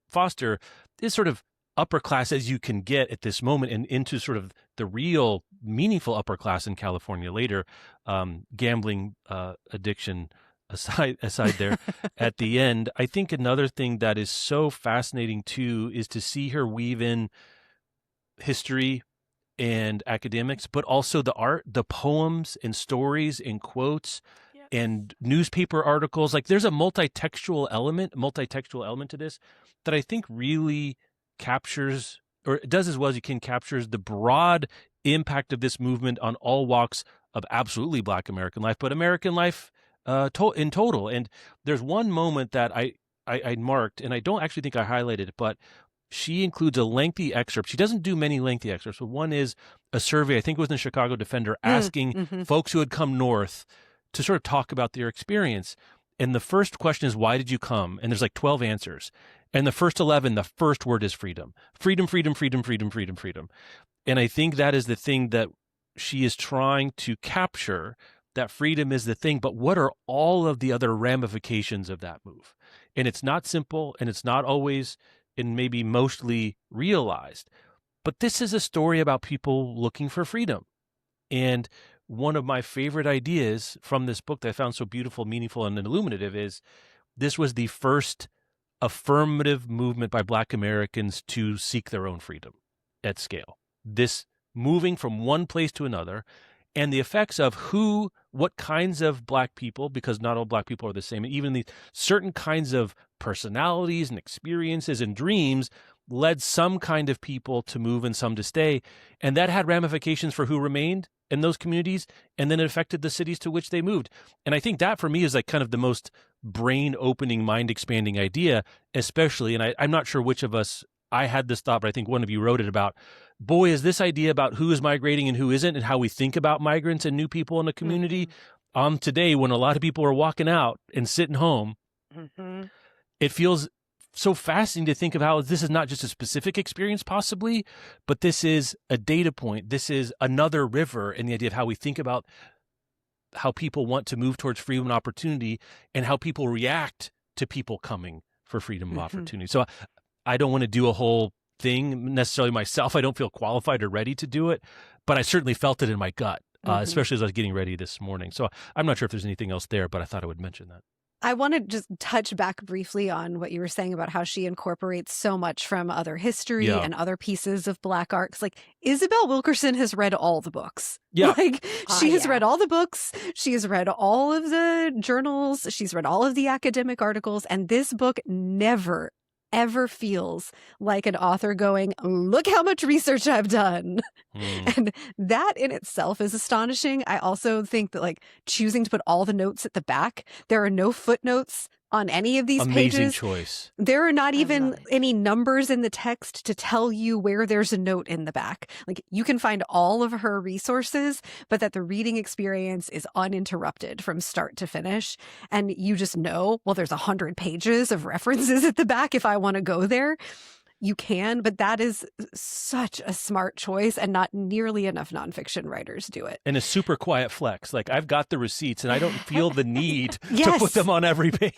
Foster is sort of upper class as you can get at this moment, and into sort of the real meaningful upper class in California later, gambling addiction aside there at the end. I think another thing that is so fascinating too is to see her weave in history and academics, but also the art, the poems and stories and quotes and newspaper articles. Like there's a multi-textual element to this that I think really captures, or it does as well as you can, captures the broad impact of this movement on all walks of absolutely Black American life, but American life in total. And there's one moment that I marked, and I don't actually think I highlighted it, but she includes a lengthy excerpt. She doesn't do many lengthy excerpts, but one is a survey, I think it was in the Chicago Defender, asking folks who had come north to sort of talk about their experience. And the first question is, why did you come? And there's like 12 answers. And the first 11, the first word is freedom. Freedom, freedom, freedom, freedom, freedom, freedom. And I think that is the thing that she is trying to capture, that freedom is the thing, but what are all of the other ramifications of that move? And it's not simple, and it's not always, and maybe mostly, realized. But this is a story about people looking for freedom. And one of my favorite ideas from this book that I found so beautiful, meaningful, and illuminative is this was the first affirmative movement by Black Americans to seek their own freedom at scale. This moving from one place to another, and the effects of what kinds of Black people, because not all Black people are the same, and even these certain kinds of personalities and experiences and dreams led some kind of people to move and some to stay. And that had ramifications for who remained in those communities, and then it affected the cities to which they moved. And I think that for me is like kind of the most brain-opening, mind-expanding idea, especially, and I'm not sure which of us, I had this thought, but I think one of you wrote it about, boy, is this idea about who is migrating and who isn't, and how we think about migrants and new people in a community. Today, when a lot of people are walking out and sitting home, it feels so fascinating to think of how this is not just a specific experience possibly, but this is a data point. This is another river in the idea of how we think about how people want to move towards freedom and opportunity, and how people react to people coming for freedom of opportunity. So I don't want to do a whole thing necessarily myself. I don't feel qualified or ready to do it, but I certainly felt it in my gut, especially as I was getting ready this morning. So I'm not sure if there's anything else there, but I thought I would mention that. I want to just touch back briefly on what you were saying about how she incorporates so much from other history and other pieces of Black art. 'Cause, like, Isabel Wilkerson has read all the books. Yeah. Like, she has read all the books. She has read all of the journals. She's read all of the academic articles. And this book never, ever feels like an author going, look how much research I've done. And that in itself is astonishing. I also think that, like, choosing to put all the notes at the back, there are no footnotes on any of these Amazing pages. choice. There are not even any numbers in the text to tell you where there's a note in the back. Like, you can find all of her resources, but that the reading experience is uninterrupted from start to finish. And you just know, well, there's 100 pages of references at the back. If I want to go there, you can, but that is such a smart choice, and not nearly enough nonfiction writers do it. And a super quiet flex. Like, I've got the receipts and I don't feel the need to put them on every page.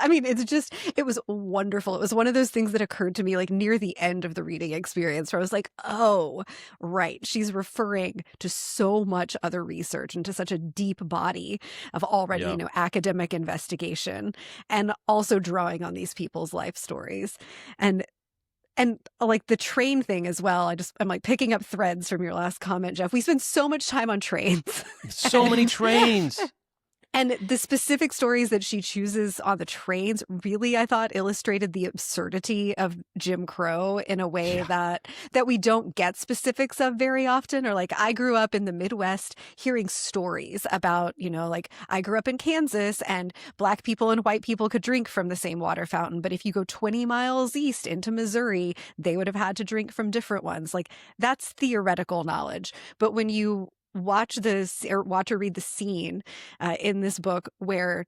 It was wonderful. It was one of those things that occurred to me like near the end of the reading experience, where I was like, oh, right. She's referring to so much other research and to such a deep body of already, academic investigation, and also drawing on these people's life stories. And like the train thing as well. I'm like picking up threads from your last comment, Jeff. We spend so much time on trains. So many trains. And the specific stories that she chooses on the trains really, I thought, illustrated the absurdity of Jim Crow in a way that we don't get specifics of very often. Or like, I grew up in the Midwest hearing stories about, like, I grew up in Kansas and Black people and white people could drink from the same water fountain. But if you go 20 miles east into Missouri, they would have had to drink from different ones. Like, that's theoretical knowledge. But when you watch or read the scene in this book where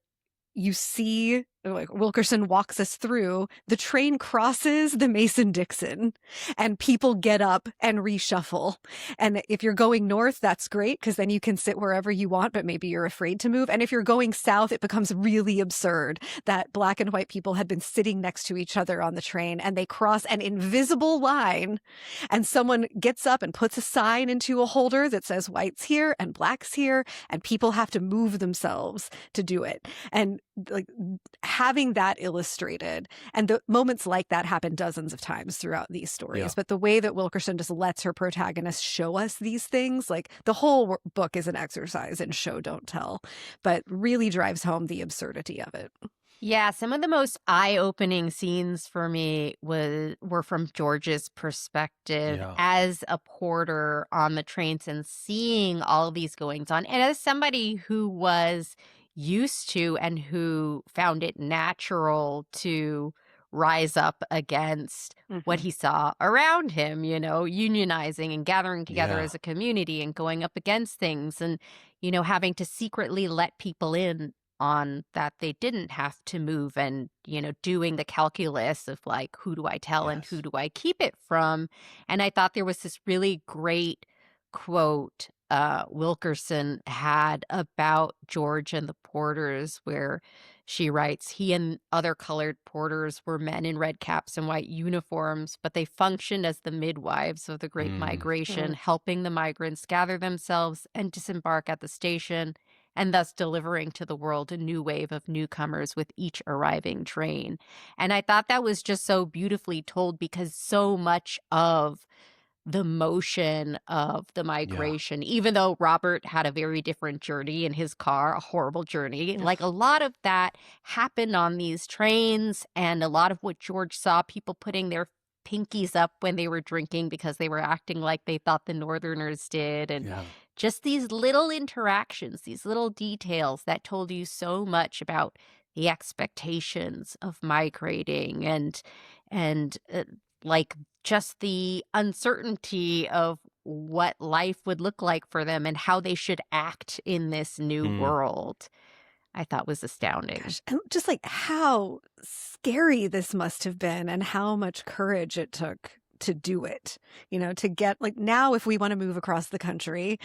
you see like Wilkerson walks us through, the train crosses the Mason-Dixon and people get up and reshuffle. And if you're going north, that's great because then you can sit wherever you want, but maybe you're afraid to move. And if you're going south, it becomes really absurd that black and white people had been sitting next to each other on the train and they cross an invisible line and someone gets up and puts a sign into a holder that says whites here and blacks here, and people have to move themselves to do it. And like having that illustrated, and the moments like that happen dozens of times throughout these stories, but the way that Wilkerson just lets her protagonist show us these things, like the whole book is an exercise in show don't tell, but really drives home the absurdity of it. Yeah, some of the most eye-opening scenes for me were from George's perspective as a porter on the trains and seeing all of these goings on. And as somebody who was used to and who found it natural to rise up against what he saw around him, unionizing and gathering together as a community and going up against things and, having to secretly let people in on that they didn't have to move and, doing the calculus of like, who do I tell and who do I keep it from? And I thought there was this really great quote Wilkerson had about George and the porters, where she writes, he and other colored porters were men in red caps and white uniforms, but they functioned as the midwives of the Great Migration, helping the migrants gather themselves and disembark at the station, and thus delivering to the world a new wave of newcomers with each arriving train. And I thought that was just so beautifully told, because so much of the motion of the migration, even though Robert had a very different journey in his car, a horrible journey, like a lot of that happened on these trains, and a lot of what George saw, people putting their pinkies up when they were drinking because they were acting like they thought the Northerners did. And just these little interactions, these little details that told you so much about the expectations of migrating and like just the uncertainty of what life would look like for them and how they should act in this new world, I thought was astounding. Gosh, and just like how scary this must have been and how much courage it took to do it, to get like now if we want to move across the country,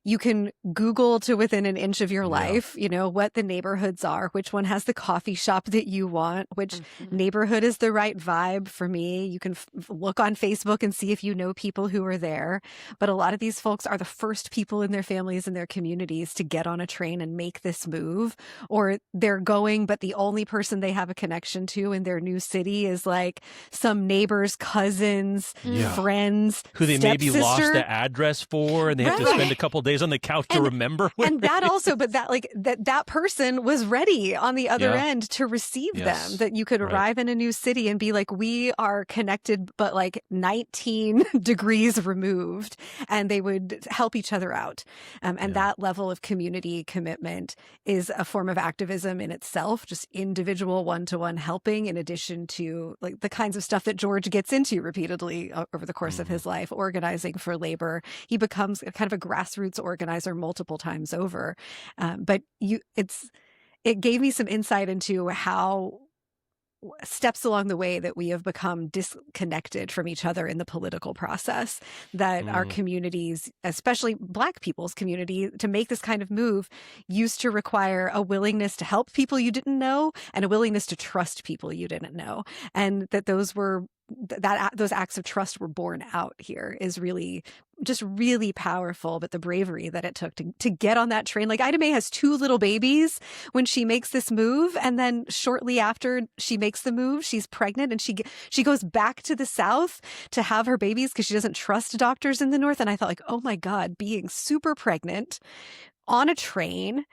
you can Google to within an inch of your life, what the neighborhoods are, which one has the coffee shop that you want, which neighborhood is the right vibe for me. You can look on Facebook and see if you know people who are there. But a lot of these folks are the first people in their families and their communities to get on a train and make this move, or they're going, but the only person they have a connection to in their new city is like some neighbor's cousins, friends, who they maybe lost the address for, and they have to spend a couple days on the couch to remember. And that also, but that like that person was ready on the other end to receive them, that you could arrive in a new city and be like, we are connected, but like 19 degrees removed, and they would help each other out. And that level of community commitment is a form of activism in itself, just individual one-to-one helping, in addition to like the kinds of stuff that George gets into repeatedly over the course of his life, organizing for labor. He becomes kind of a grassroots organizer multiple times over. But it gave me some insight into how steps along the way that we have become disconnected from each other in the political process, that our communities, especially Black people's community, to make this kind of move used to require a willingness to help people you didn't know and a willingness to trust people you didn't know. And that those acts of trust were borne out here is really powerful. But the bravery that it took to get on that train, like Ida Mae has 2 little babies when she makes this move, and then shortly after she makes the move, she's pregnant, and she goes back to the South to have her babies because she doesn't trust doctors in the North. And I thought, like, oh my God, being super pregnant on a train,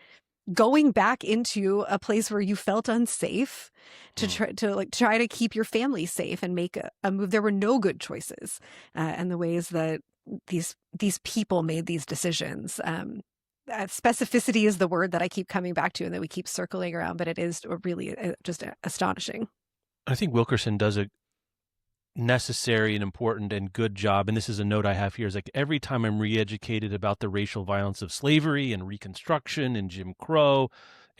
going back into a place where you felt unsafe to try to keep your family safe and make a move. There were no good choices, and the ways that these people made these decisions. Specificity is the word that I keep coming back to and that we keep circling around, but it is really just astonishing. I think Wilkerson does a necessary and important and good job, and this is a note I have here, is like every time I'm re-educated about the racial violence of slavery and Reconstruction and Jim Crow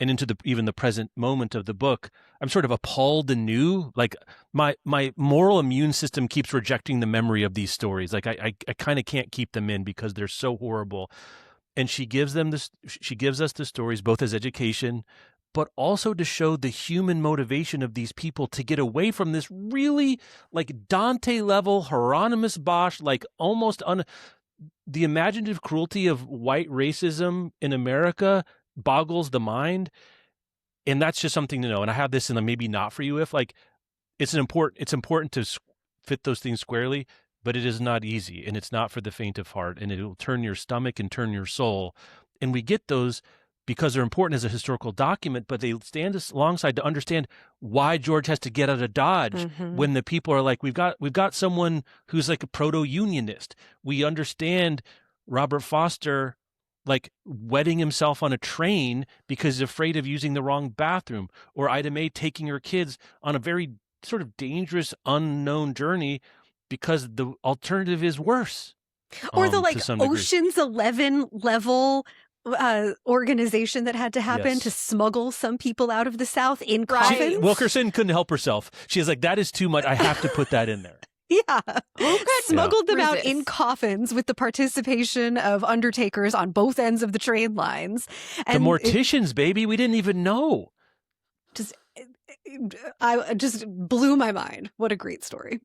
and into even the present moment of the book, I'm sort of appalled anew. Like my moral immune system keeps rejecting the memory of these stories. Like I kind of can't keep them in because they're so horrible. And she gives us the stories both as education, but also to show the human motivation of these people to get away from this really like Dante level Hieronymus Bosch, like almost the imaginative cruelty of white racism in America boggles the mind. And that's just something to know. And I have this in the maybe not for you if like it's important to fit those things squarely, but it is not easy, and it's not for the faint of heart, and it will turn your stomach and turn your soul. And we get those because they're important as a historical document, but they stand alongside to understand why George has to get out of Dodge when the people are like, we've got someone who's like a proto-unionist. We understand Robert Foster like wetting himself on a train because he's afraid of using the wrong bathroom, or Ida Mae taking her kids on a very sort of dangerous, unknown journey because the alternative is worse. Or the like Ocean's 11 level organization that had to happen to smuggle some people out of the South in coffins. Wilkerson couldn't help herself. She was like, that is too much. I have to put that in there. Yeah. Smuggled them out in coffins with the participation of undertakers on both ends of the train lines. And the morticians, baby. We didn't even know. I just blew my mind. What a great story.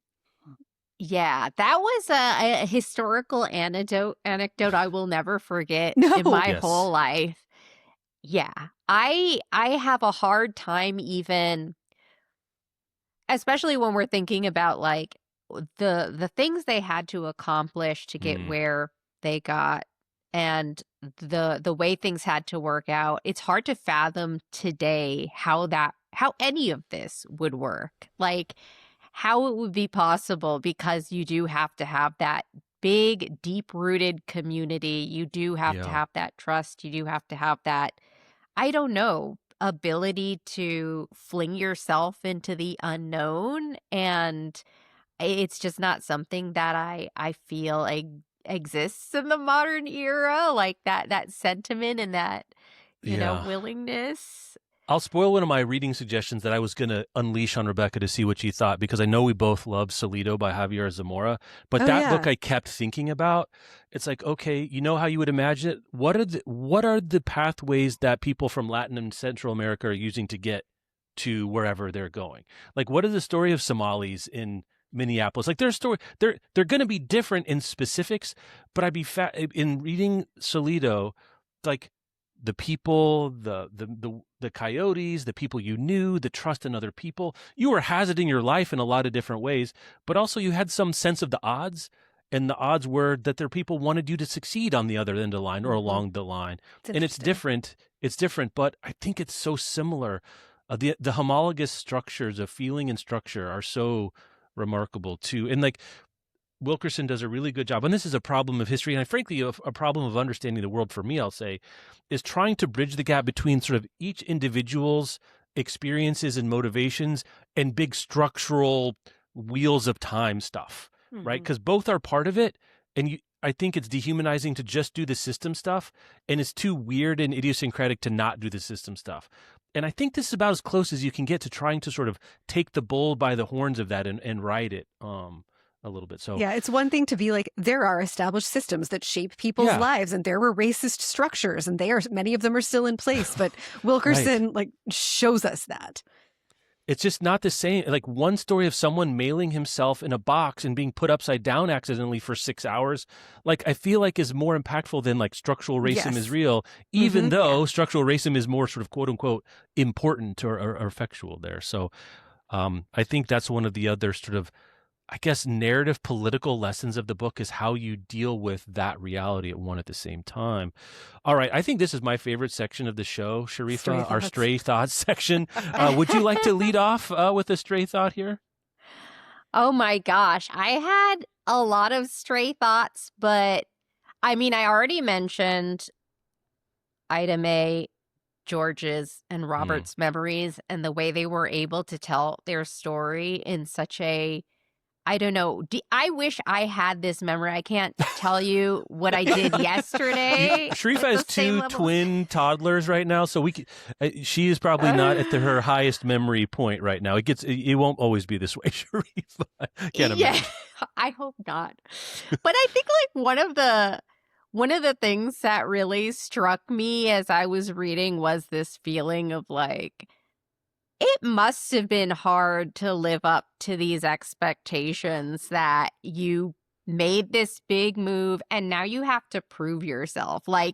Yeah, that was a historical anecdote I will never forget in my whole life. Yeah, I have a hard time even, especially when we're thinking about like the things they had to accomplish to get where they got and the way things had to work out. It's hard to fathom today how any of this would work. Like how it would be possible, because you do have to have that big, deep-rooted community. You do have to have that trust. You do have to have that, I don't know, ability to fling yourself into the unknown. And it's just not something that I feel exists in the modern era, like that sentiment and that, you know, willingness. I'll spoil one of my reading suggestions that I was going to unleash on Rebecca to see what she thought, because I know we both love Salido by Javier Zamora, but that book I kept thinking about. It's like, okay, you know how you would imagine it? What are the pathways that people from Latin and Central America are using to get to wherever they're going? Like, what is the story of Somalis in Minneapolis? Like, their story, they're going to be different in specifics, but I'd be in reading Salido, like, the people, the coyotes, the people you knew, the trust in other people. You were hazarding your life in a lot of different ways, but also you had some sense of the odds, and the odds were that their people wanted you to succeed on the other end of the line or along the line. And it's different. It's different, but I think it's so similar. The homologous structures of feeling and structure are so remarkable too. And like, Wilkerson does a really good job, and this is a problem of history, and frankly, a problem of understanding the world for me, I'll say, is trying to bridge the gap between sort of each individual's experiences and motivations and big structural wheels of time stuff, right? Because both are part of it, and I think it's dehumanizing to just do the system stuff, and it's too weird and idiosyncratic to not do the system stuff. And I think this is about as close as you can get to trying to sort of take the bull by the horns of that and ride it. A little bit. So it's one thing to be like, there are established systems that shape people's lives, and there were racist structures, and many of them are still in place. But Wilkerson like shows us that. It's just not the same. Like one story of someone mailing himself in a box and being put upside down accidentally for 6 hours, like I feel like is more impactful than like structural racism is real, even though structural racism is more sort of quote unquote important or effectual there. So I think that's one of the other sort of, I guess, narrative political lessons of the book is how you deal with that reality at the same time. All right. I think this is my favorite section of the show, Sharifa, our stray thoughts section. Would you like to lead off with a stray thought here? Oh my gosh. I had a lot of stray thoughts, but I mean, I already mentioned Ida Mae, George's, and Robert's memories and the way they were able to tell their story in such a I don't know. I wish I had this memory. I can't tell you what I did yesterday. Sharifa with has the same two level. twin toddlers right now, so she is probably not at her highest memory point right now. It won't always be this way, Sharifa. I can't imagine. I hope not. But I think like one of the things that really struck me as I was reading was this feeling of like, it must have been hard to live up to these expectations that you made this big move and now you have to prove yourself. Like,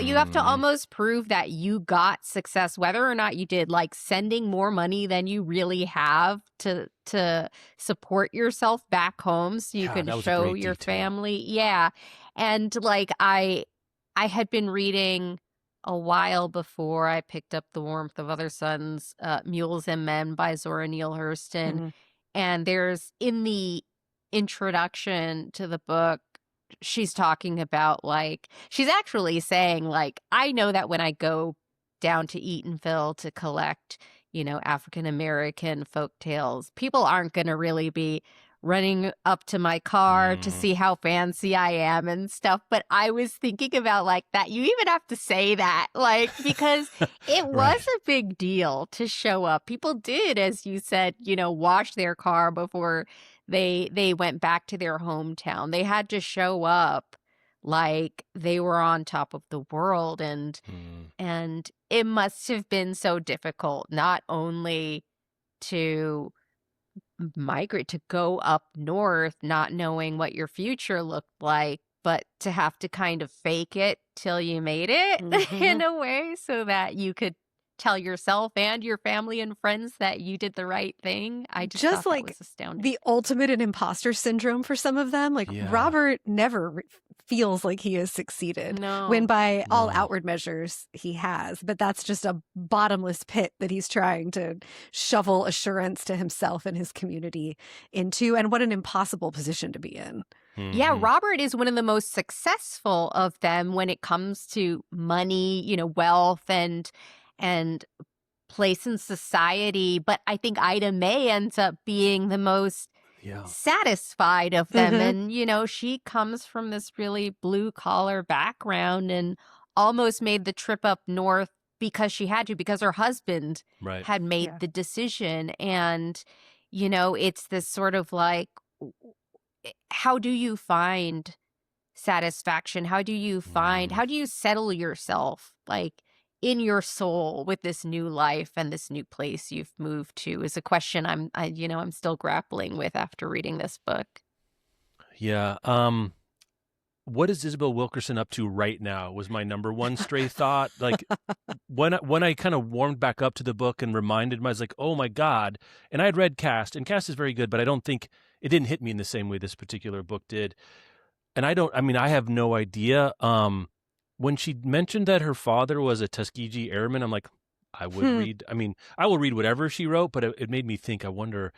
you have to almost prove that you got success, whether or not you did, like sending more money than you really have to support yourself back home so you can show your family. Yeah. And like I had been reading a while before I picked up The Warmth of Other Suns, Mules and Men by Zora Neale Hurston. And there's in the introduction to the book, she's talking about like, she's actually saying like, I know that when I go down to Eatonville to collect, African-American folk tales, people aren't going to really be running up to my car to see how fancy I am and stuff. But I was thinking about like that. You even have to say that, like, because it was a big deal to show up. People did, as you said, wash their car before they went back to their hometown. They had to show up like they were on top of the world. And it must have been so difficult, not only to migrate, to go up north not knowing what your future looked like, but to have to kind of fake it till you made it in a way so that you could tell yourself and your family and friends that you did the right thing. I just thought like that was astounding. The ultimate in imposter syndrome for some of them. Like Robert never feels like he has succeeded, when by all outward measures he has. But that's just a bottomless pit that he's trying to shovel assurance to himself and his community into. And what an impossible position to be in. Yeah, Robert is one of the most successful of them when it comes to money, wealth and place in society. But I think Ida Mae ends up being the most satisfied of them. And, she comes from this really blue collar background and almost made the trip up north because she had to, because her husband had made the decision. And, it's this sort of like, how do you find satisfaction? How do you settle yourself like in your soul with this new life and this new place you've moved to is a question I'm still grappling with after reading this book. Yeah. What is Isabel Wilkerson up to right now was my number one stray thought. Like when I kind of warmed back up to the book and reminded me, I was like, oh my God. And I had read Cast, and Cast is very good, but I don't think it didn't hit me in the same way this particular book did. And I have no idea. When she mentioned that her father was a Tuskegee Airman, I'm like, I would read. I will read whatever she wrote, but it made me think, I wonder,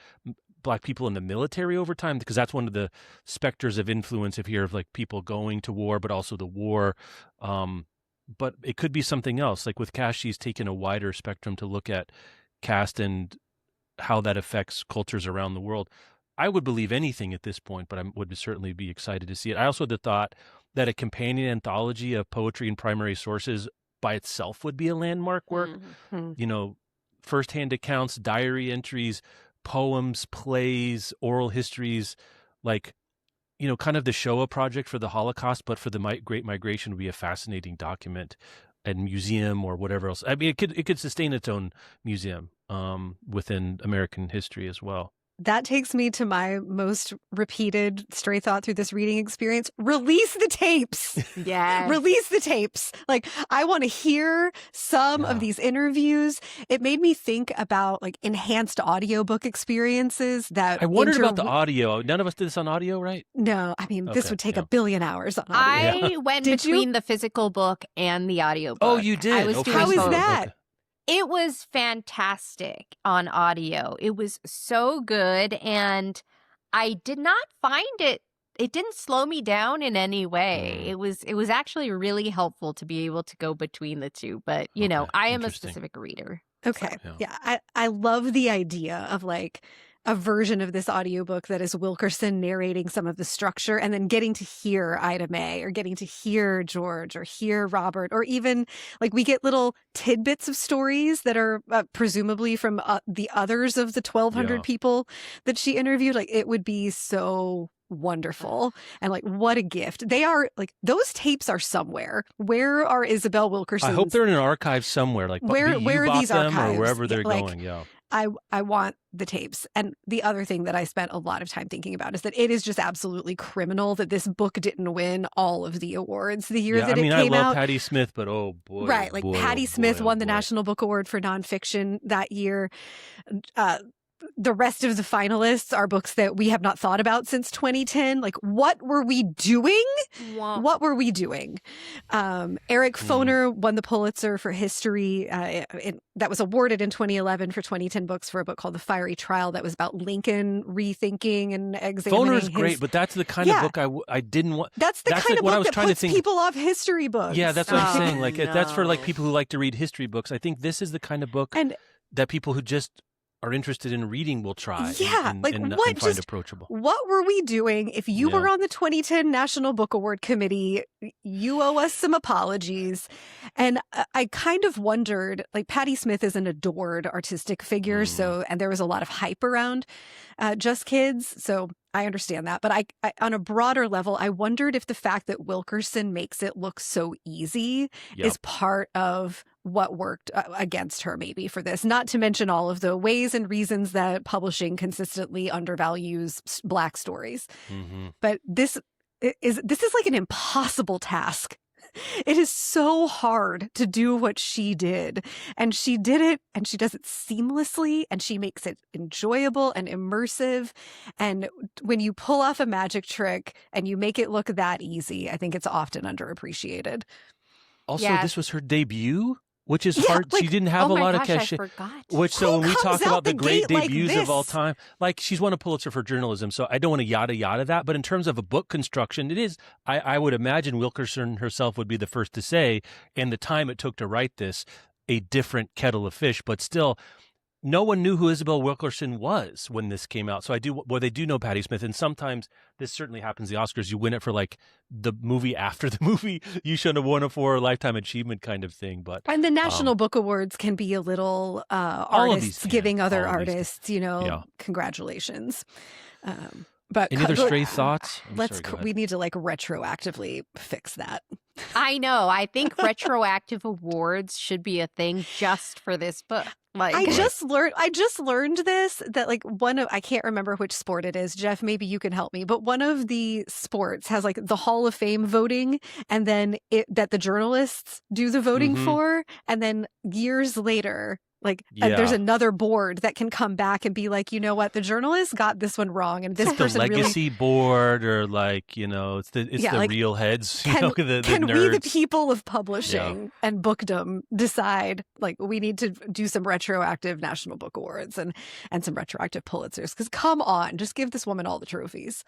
Black people in the military over time, because that's one of the specters of influence if you hear of like people going to war, but also the war. But it could be something else. Like with Caste, she's taken a wider spectrum to look at caste and how that affects cultures around the world. I would believe anything at this point, but I would certainly be excited to see it. I also had the thought that a companion anthology of poetry and primary sources by itself would be a landmark work. Firsthand accounts, diary entries, poems, plays, oral histories, like, kind of the Shoah project for the Holocaust, but for the Great Migration would be a fascinating document and museum or whatever else. I mean, it could sustain its own museum within American history as well. That takes me to my most repeated stray thought through this reading experience. Release the tapes. Yeah. Release the tapes. Like, I want to hear some of these interviews. It made me think about like enhanced audiobook experiences that I wondered about the audio. None of us did this on audio, right? No, this would take a billion hours on audio. I went between the physical book and the audiobook. Oh, you did? How is that? Okay. It was fantastic on audio. It was so good, and I did not find it. It didn't slow me down in any way. It was actually really helpful to be able to go between the two. But I am a specific reader. Okay, yeah. I love the idea of like a version of this audiobook that is Wilkerson narrating some of the structure and then getting to hear Ida Mae or getting to hear George or hear Robert, or even like we get little tidbits of stories that are presumably from the others of the 1,200 Yeah. people that she interviewed. Like it would be so wonderful. And like, what a gift. They are like, those tapes are somewhere. Where are Isabel Wilkerson? I hope they're in an archive somewhere. Like where are bought these them archives? or wherever they're like, going. Yeah. I want the tapes. And the other thing that I spent a lot of time thinking about is that it is just absolutely criminal that this book didn't win all of the awards the year that it came out. I love Patti Smith, but oh boy. Right. Oh like boy, Patti oh Smith boy, won oh the boy. National Book Award for nonfiction that year. The rest of the finalists are books that we have not thought about since 2010. Like, what were we doing? What were we doing? Eric Foner won the Pulitzer for history. That was awarded in 2011 for 2010 books for a book called The Fiery Trial that was about Lincoln rethinking and examining Foner's great, but that's the kind of book I didn't want. That's the kind of book that puts people off history books. Yeah, that's what I'm saying. Like, no. that's for like people who like to read history books. I think this is the kind of book that people who just are interested in reading will try and find approachable. What were we doing? If you were on the 2010 National Book Award Committee, you owe us some apologies. And I kind of wondered, like Patti Smith is an adored artistic figure, and there was a lot of hype around Just Kids, so I understand that. But I on a broader level, I wondered if the fact that Wilkerson makes it look so easy is part of what worked against her maybe for this, not to mention all of the ways and reasons that publishing consistently undervalues Black stories. But this is like an impossible task. It is so hard to do what she did, and she did it, and she does it seamlessly, and she makes it enjoyable and immersive. And when you pull off a magic trick and you make it look that easy, I think it's often underappreciated. Also, this was her debut, which is hard. Like, she didn't have a lot of cachet. So when we talk about the great debuts of all time, like she's won a Pulitzer for journalism, so I don't want to yada that. But in terms of a book construction, it is. I would imagine Wilkerson herself would be the first to say, in the time it took to write this, a different kettle of fish. But still, no one knew who Isabel Wilkerson was when this came out. So they do know Patti Smith, and sometimes this certainly happens. The Oscars, you win it for like the movie after the movie. You shouldn't have won it for a lifetime achievement kind of thing. But the National Book Awards can be a little artists giving other artists, congratulations. But any other stray thoughts? We need to like retroactively fix that. I know. I think retroactive awards should be a thing just for this book. Like I just learned this, that like I can't remember which sport it is. Jeff, maybe you can help me. But one of the sports has like the Hall of Fame voting, and then that the journalists do the voting for, and then years later, there's another board that can come back and be like, you know what, the journalists got this one wrong, and this person the legacy board, or it's the real heads. Can nerds. We, the people of publishing and bookdom, decide like we need to do some retroactive National Book Awards and some retroactive Pulitzers? Because come on, just give this woman all the trophies.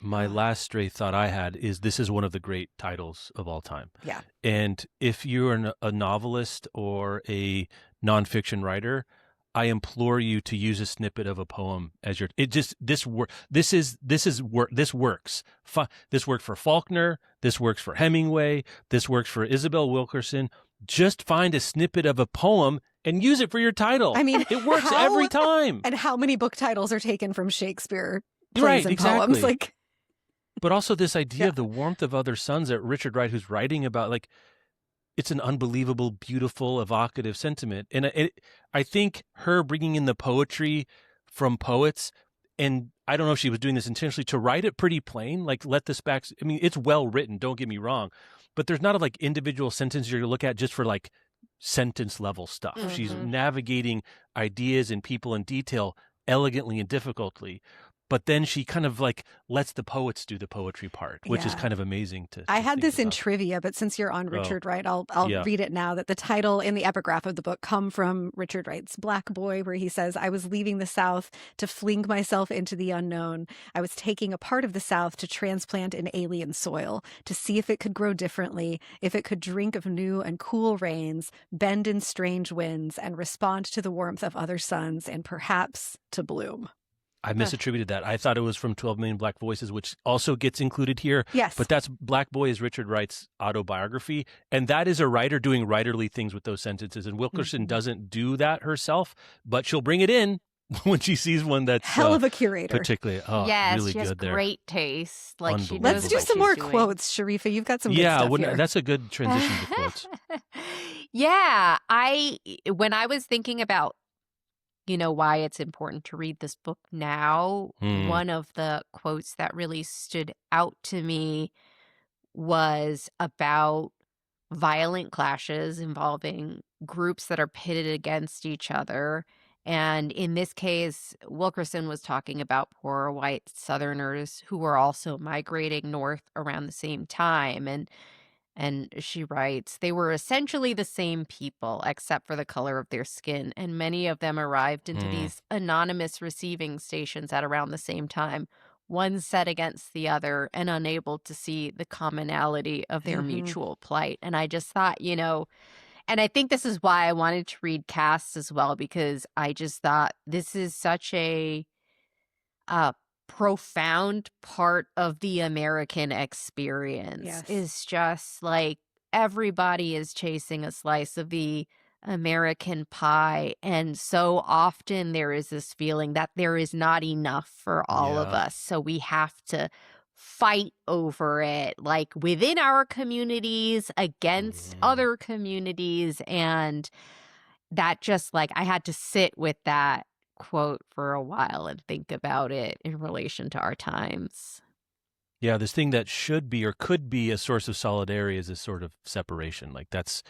My last stray thought I had is this is one of the great titles of all time. Yeah. And if you're a novelist or a nonfiction writer, I implore you to use a snippet of a poem as your. This works. This works. This worked for Faulkner. This works for Hemingway. This works for Isabel Wilkerson. Just find a snippet of a poem and use it for your title. I mean, it works every time. And how many book titles are taken from Shakespeare plays and poems? Like. But also this idea of the warmth of other suns that Richard Wright, who's writing about, like, it's an unbelievable, beautiful, evocative sentiment. And I think her bringing in the poetry from poets, and I don't know if she was doing this intentionally, to write it pretty plain, like let the specs, I mean, it's well written, don't get me wrong, but there's not a like individual sentence you're going to look at just for like sentence level stuff. She's navigating ideas and people in detail elegantly and difficultly. But then she kind of like lets the poets do the poetry part, which is kind of amazing to I had this in about. Trivia, but since you're on Richard Wright, I'll read it now, that the title and the epigraph of the book come from Richard Wright's Black Boy, where he says, I was leaving the South to fling myself into the unknown. I was taking a part of the South to transplant in alien soil, to see if it could grow differently, if it could drink of new and cool rains, bend in strange winds, and respond to the warmth of other suns, and perhaps to bloom. I misattributed that. I thought it was from 12 Million Black Voices, which also gets included here. Yes. But that's Black Boy is Richard Wright's autobiography. And that is a writer doing writerly things with those sentences. And Wilkerson doesn't do that herself, but she'll bring it in when she sees one that's hell of a curator. Particularly, yes, really she has good there. Great taste. Like she knows Let's do what some she's more doing. quotes, Sharifa. You've got some good stuff here. That's a good transition to quotes. Yeah, when I was thinking about why it's important to read this book now, one of the quotes that really stood out to me was about violent clashes involving groups that are pitted against each other. And in this case, Wilkerson was talking about poor white Southerners who were also migrating north around the same time. And she writes, they were essentially the same people, except for the color of their skin, and many of them arrived into these anonymous receiving stations at around the same time, one set against the other and unable to see the commonality of their mutual plight. And I just thought, and I think this is why I wanted to read Caste as well, because I just thought this is such a profound part of the American experience. Yes. Is just like everybody is chasing a slice of the American pie, and so often there is this feeling that there is not enough for all of us, so we have to fight over it, like within our communities against other communities. And that just like I had to sit with that quote for a while and think about it in relation to our times. Yeah, this thing that should be or could be a source of solidarity is a sort of separation. Like that's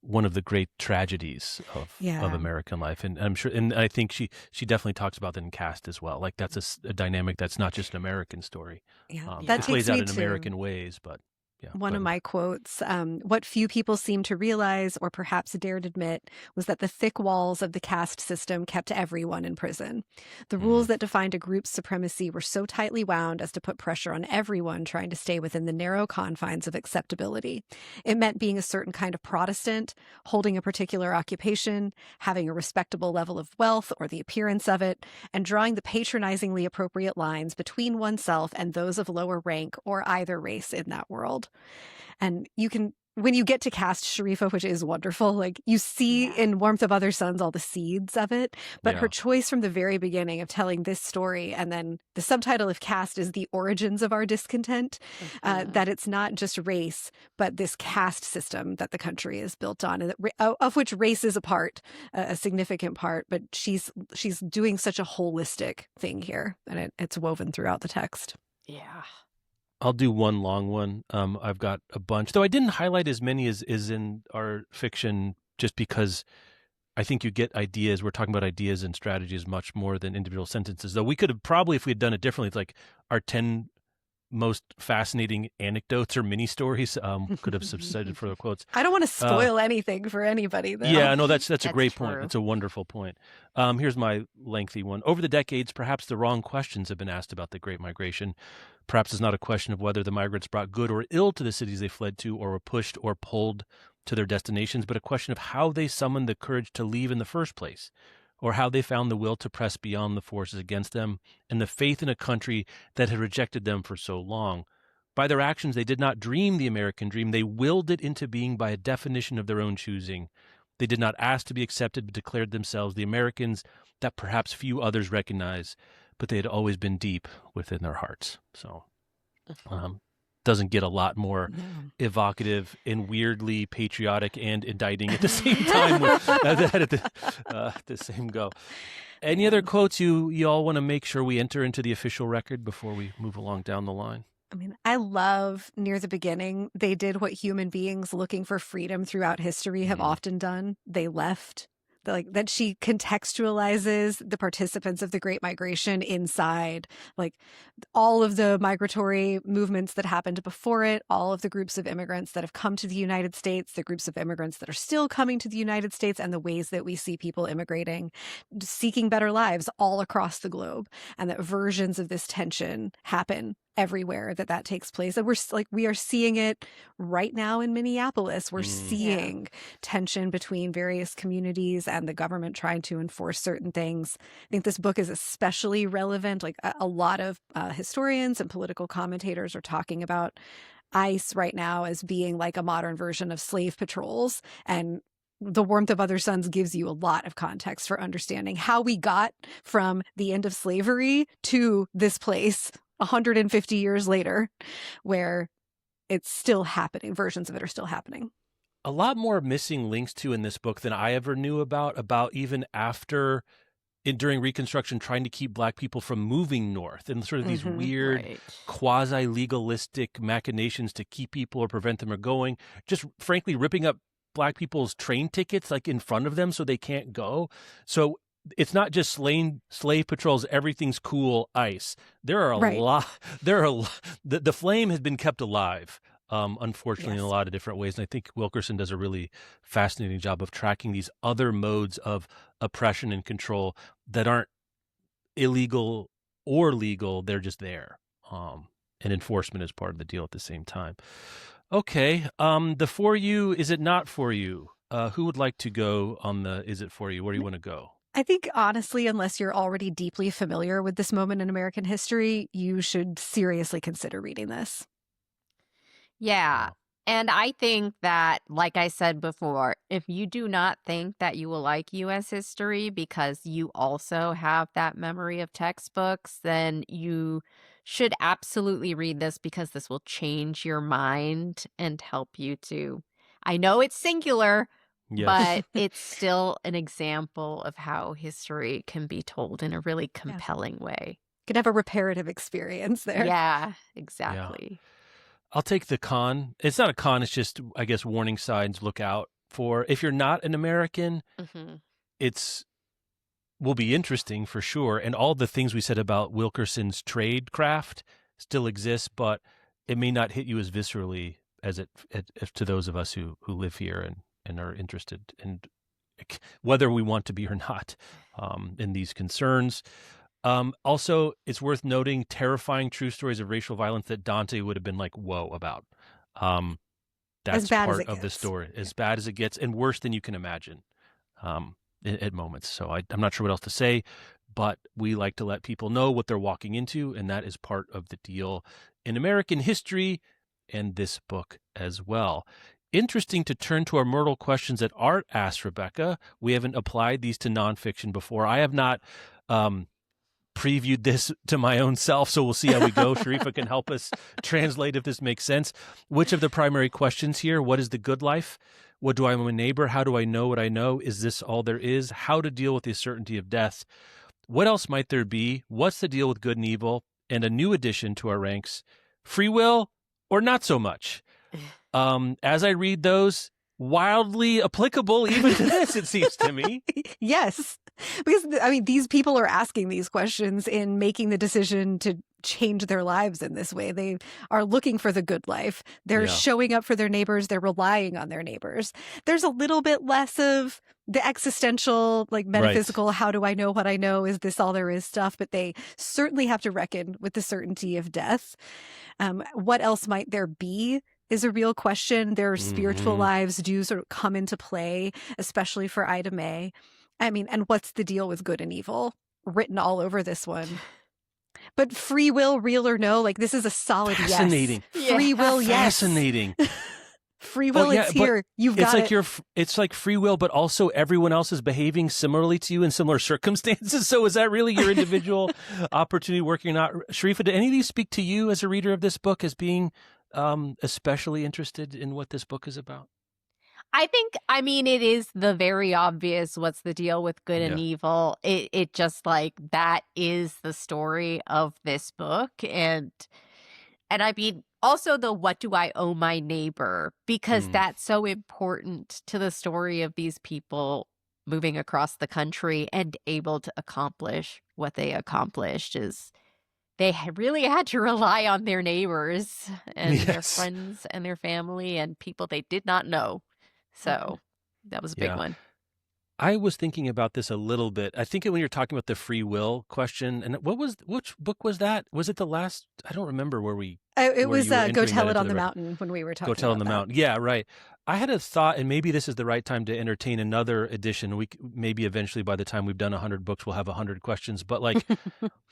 one of the great tragedies of American life. And I'm sure, and I think she definitely talks about that in Caste as well. Like that's a dynamic that's not just an American story. That it plays takes out me in to American ways, but one of my quotes, what few people seem to realize or perhaps dared admit was that the thick walls of the caste system kept everyone in prison. The rules that defined a group's supremacy were so tightly wound as to put pressure on everyone trying to stay within the narrow confines of acceptability. It meant being a certain kind of Protestant, holding a particular occupation, having a respectable level of wealth or the appearance of it, and drawing the patronizingly appropriate lines between oneself and those of lower rank or either race in that world. And you can, when you get to Caste, Sharifa, which is wonderful, like you see in Warmth of Other Suns all the seeds of it, but her choice from the very beginning of telling this story, and then the subtitle of Caste is The Origins of Our Discontent, that it's not just race, but this caste system that the country is built on, and of which race is a part, a significant part, but she's doing such a holistic thing here, and it's woven throughout the text. Yeah. I'll do one long one. I've got a bunch, though I didn't highlight as many as is in our fiction, just because I think you get ideas. We're talking about ideas and strategies much more than individual sentences. Though we could have probably, if we had done it differently, it's like our 10 most fascinating anecdotes or mini stories could have subsided further quotes. I don't want to spoil anything for anybody, though. Yeah, no, that's a great true. point. That's a wonderful point. Here's my lengthy one. Over the decades, perhaps the wrong questions have been asked about the Great Migration. Perhaps it's not a question of whether the migrants brought good or ill to the cities they fled to, or were pushed or pulled to their destinations, but a question of how they summoned the courage to leave in the first place, or how they found the will to press beyond the forces against them, and the faith in a country that had rejected them for so long. By their actions, they did not dream the American dream. They willed it into being by a definition of their own choosing. They did not ask to be accepted, but declared themselves the Americans that perhaps few others recognize, but they had always been deep within their hearts. So doesn't get a lot more evocative and weirdly patriotic and indicting at the same time at the same go. Any other quotes you all want to make sure we enter into the official record before we move along down the line? I mean, I love near the beginning, they did what human beings looking for freedom throughout history have often done. They left. Like that she contextualizes the participants of the Great Migration inside like all of the migratory movements that happened before it, all of the groups of immigrants that have come to the United States, the groups of immigrants that are still coming to the United States, and the ways that we see people immigrating, seeking better lives all across the globe, and that versions of this tension happen everywhere that takes place. And we are seeing it right now in Minneapolis. We're seeing tension between various communities and the government trying to enforce certain things. I think this book is especially relevant. Like a lot of historians and political commentators are talking about ICE right now as being like a modern version of slave patrols. And The Warmth of Other Suns gives you a lot of context for understanding how we got from the end of slavery to this place 150 years later, where it's still happening. Versions of it are still happening. A lot more missing links to in this book than I ever knew about even after during Reconstruction, trying to keep Black people from moving north, and sort of these weird quasi-legalistic machinations to keep people or prevent them from going, just frankly ripping up Black people's train tickets like in front of them so they can't go. So it's not just slave patrols, everything's cool, ICE. There are a lot. The flame has been kept alive, unfortunately, in a lot of different ways. And I think Wilkerson does a really fascinating job of tracking these other modes of oppression and control that aren't illegal or legal. They're just there. And enforcement is part of the deal at the same time. Okay. The For You, Is It Not For You? Who would like to go on the Is It For You? Where do you want to go? I think, honestly, unless you're already deeply familiar with this moment in American history, you should seriously consider reading this. Yeah. And I think that, like I said before, if you do not think that you will like U.S. history because you also have that memory of textbooks, then you should absolutely read this, because this will change your mind and help you to. I know it's singular, but it's still an example of how history can be told in a really compelling way. You could have a reparative experience there. Yeah, exactly. Yeah. I'll take the con. It's not a con. It's just, I guess, warning signs. Look out for. If you're not an American, it's will be interesting for sure. And all the things we said about Wilkerson's trade craft still exists, but it may not hit you as viscerally as it to those of us who live here and are interested in whether we want to be or not in these concerns. Also, it's worth noting terrifying true stories of racial violence that Dante would have been like, whoa, about. That's part of the story. As bad as it gets, and worse than you can imagine at moments. So I'm not sure what else to say, but we like to let people know what they're walking into, and that is part of the deal in American history and this book as well. Interesting to turn to our mortal questions that Art asked Rebecca. We haven't applied these to nonfiction before. I have not previewed this to my own self, so we'll see how we go. Sharifa can help us translate if this makes sense. Which of the primary questions here? What is the good life? What do I know my neighbor? How do I know what I know? Is this all there is? How to deal with the certainty of death? What else might there be? What's the deal with good and evil? And a new addition to our ranks, free will or not so much? As I read those, wildly applicable even to this, it seems to me. Yes. Because, I mean, these people are asking these questions in making the decision to change their lives in this way. They are looking for the good life. They're showing up for their neighbors. They're relying on their neighbors. There's a little bit less of the existential, like metaphysical, how do I know what I know? Is this all there is stuff? But they certainly have to reckon with the certainty of death. What else might there be? Is a real question. Their spiritual lives do sort of come into play, especially for Ida Mae. I mean, and what's the deal with good and evil? Written all over this one. But free will, real or no, like this is a solid Fascinating. Yes. Free will, yes. Fascinating. Free will is here. You've got it. It's like free will, but also everyone else is behaving similarly to you in similar circumstances. So is that really your individual opportunity working or not? Sharifa, do any of these speak to you as a reader of this book as being especially interested in what this book is about? I mean, it is the very obvious what's the deal with good and evil. It just like that is the story of this book. And I mean, also the what do I owe my neighbor? Because that's so important to the story of these people moving across the country and able to accomplish what they accomplished is they really had to rely on their neighbors and their friends and their family and people they did not know. So that was a big one. I was thinking about this a little bit. I think when you're talking about the free will question, and which book was that? Was it the last? I don't remember It where was you were Go entering Tell that It into on the the record. Mountain when we were Go talking Tell on about the that. Mountain. Yeah, right. I had a thought, and maybe this is the right time to entertain another edition. Maybe eventually, by the time we've done 100 books, we'll have 100 questions. But like,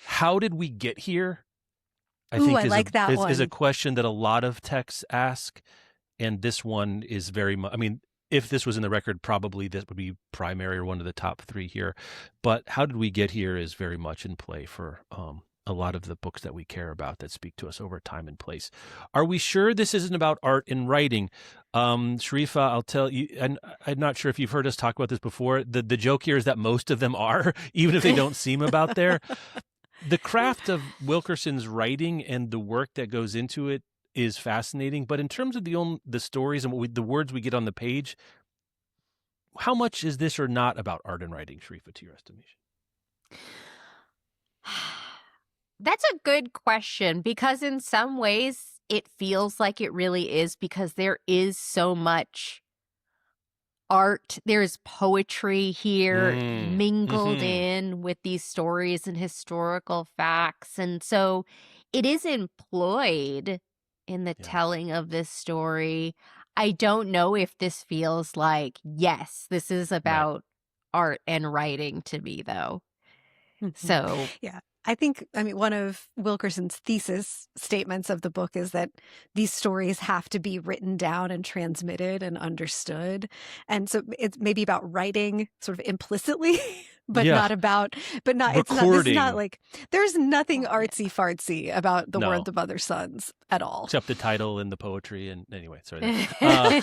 how did we get here? I Ooh, think I like that is a one. question that a lot of texts ask, and this one is very much. I mean, if this was in the record, probably this would be primary or one of the top 3 here. But how did we get here is very much in play for a lot of the books that we care about that speak to us over time and place. Are we sure this isn't about art and writing? Sharifa, I'll tell you, and I'm not sure if you've heard us talk about this before. The joke here is that most of them are, even if they don't seem about there. The craft of Wilkerson's writing and the work that goes into it is fascinating. But in terms of the stories and the words we get on the page, how much is this or not about art and writing, Sharifa, to your estimation? That's a good question, because in some ways it feels like it really is, because there is so much art, there's poetry here mingled in with these stories and historical facts. And so it is employed in the telling of this story. I don't know if this feels like, yes, this is about art and writing to me, though. So yeah, I mean, one of Wilkerson's thesis statements of the book is that these stories have to be written down and transmitted and understood. And so it's maybe about writing sort of implicitly, but not, it's not, this is not like, there's nothing artsy fartsy about the World of Other Suns at all. Except the title and the poetry. And anyway, sorry. No,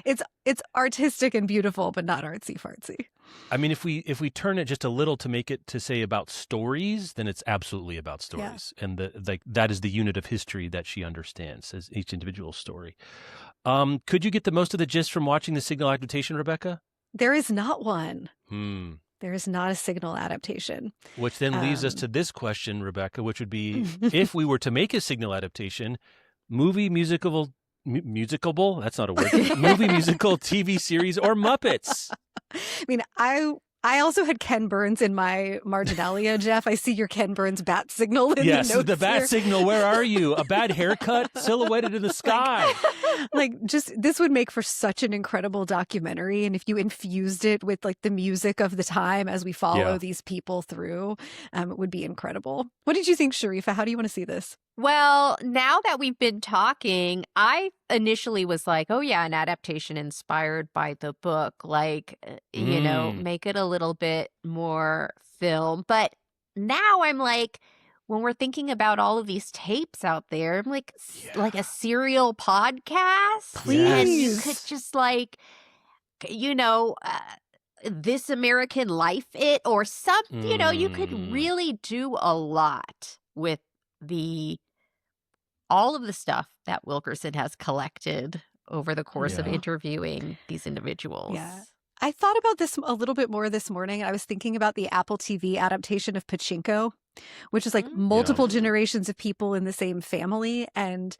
it's artistic and beautiful, but not artsy fartsy. I mean, if we turn it just a little to make it to say about stories, then it's absolutely about stories. And that is the unit of history that she understands as each individual story. Could you get the most of the gist from watching the Signal adaptation, Rebecca? There is not one. There is not a Signal adaptation. Which then leads us to this question, Rebecca, which would be, if we were to make a Signal adaptation, musicable, that's not a word, movie, musical, TV series, or Muppets? I mean, I also had Ken Burns in my marginalia, Jeff. I see your Ken Burns bat signal in the notes. Yes, the bat here. signal. Where are you? A bad haircut silhouetted in the sky. Just this would make for such an incredible documentary. And if you infused it with like the music of the time as we follow these people through, it would be incredible. What did you think, Sharifa? How do you want to see this? Well, now that we've been talking, I initially was like, oh, yeah, an adaptation inspired by the book, like, you know, make it a little bit more film. But now I'm like, when we're thinking about all of these tapes out there, I'm like, like a serial podcast. Please. And you could just like, you know, This American Life It or something, you know, you could really do a lot with all of the stuff that Wilkerson has collected over the course of interviewing these individuals. Yeah. I thought about this a little bit more this morning. I was thinking about the Apple TV adaptation of Pachinko, which is like multiple generations of people in the same family. And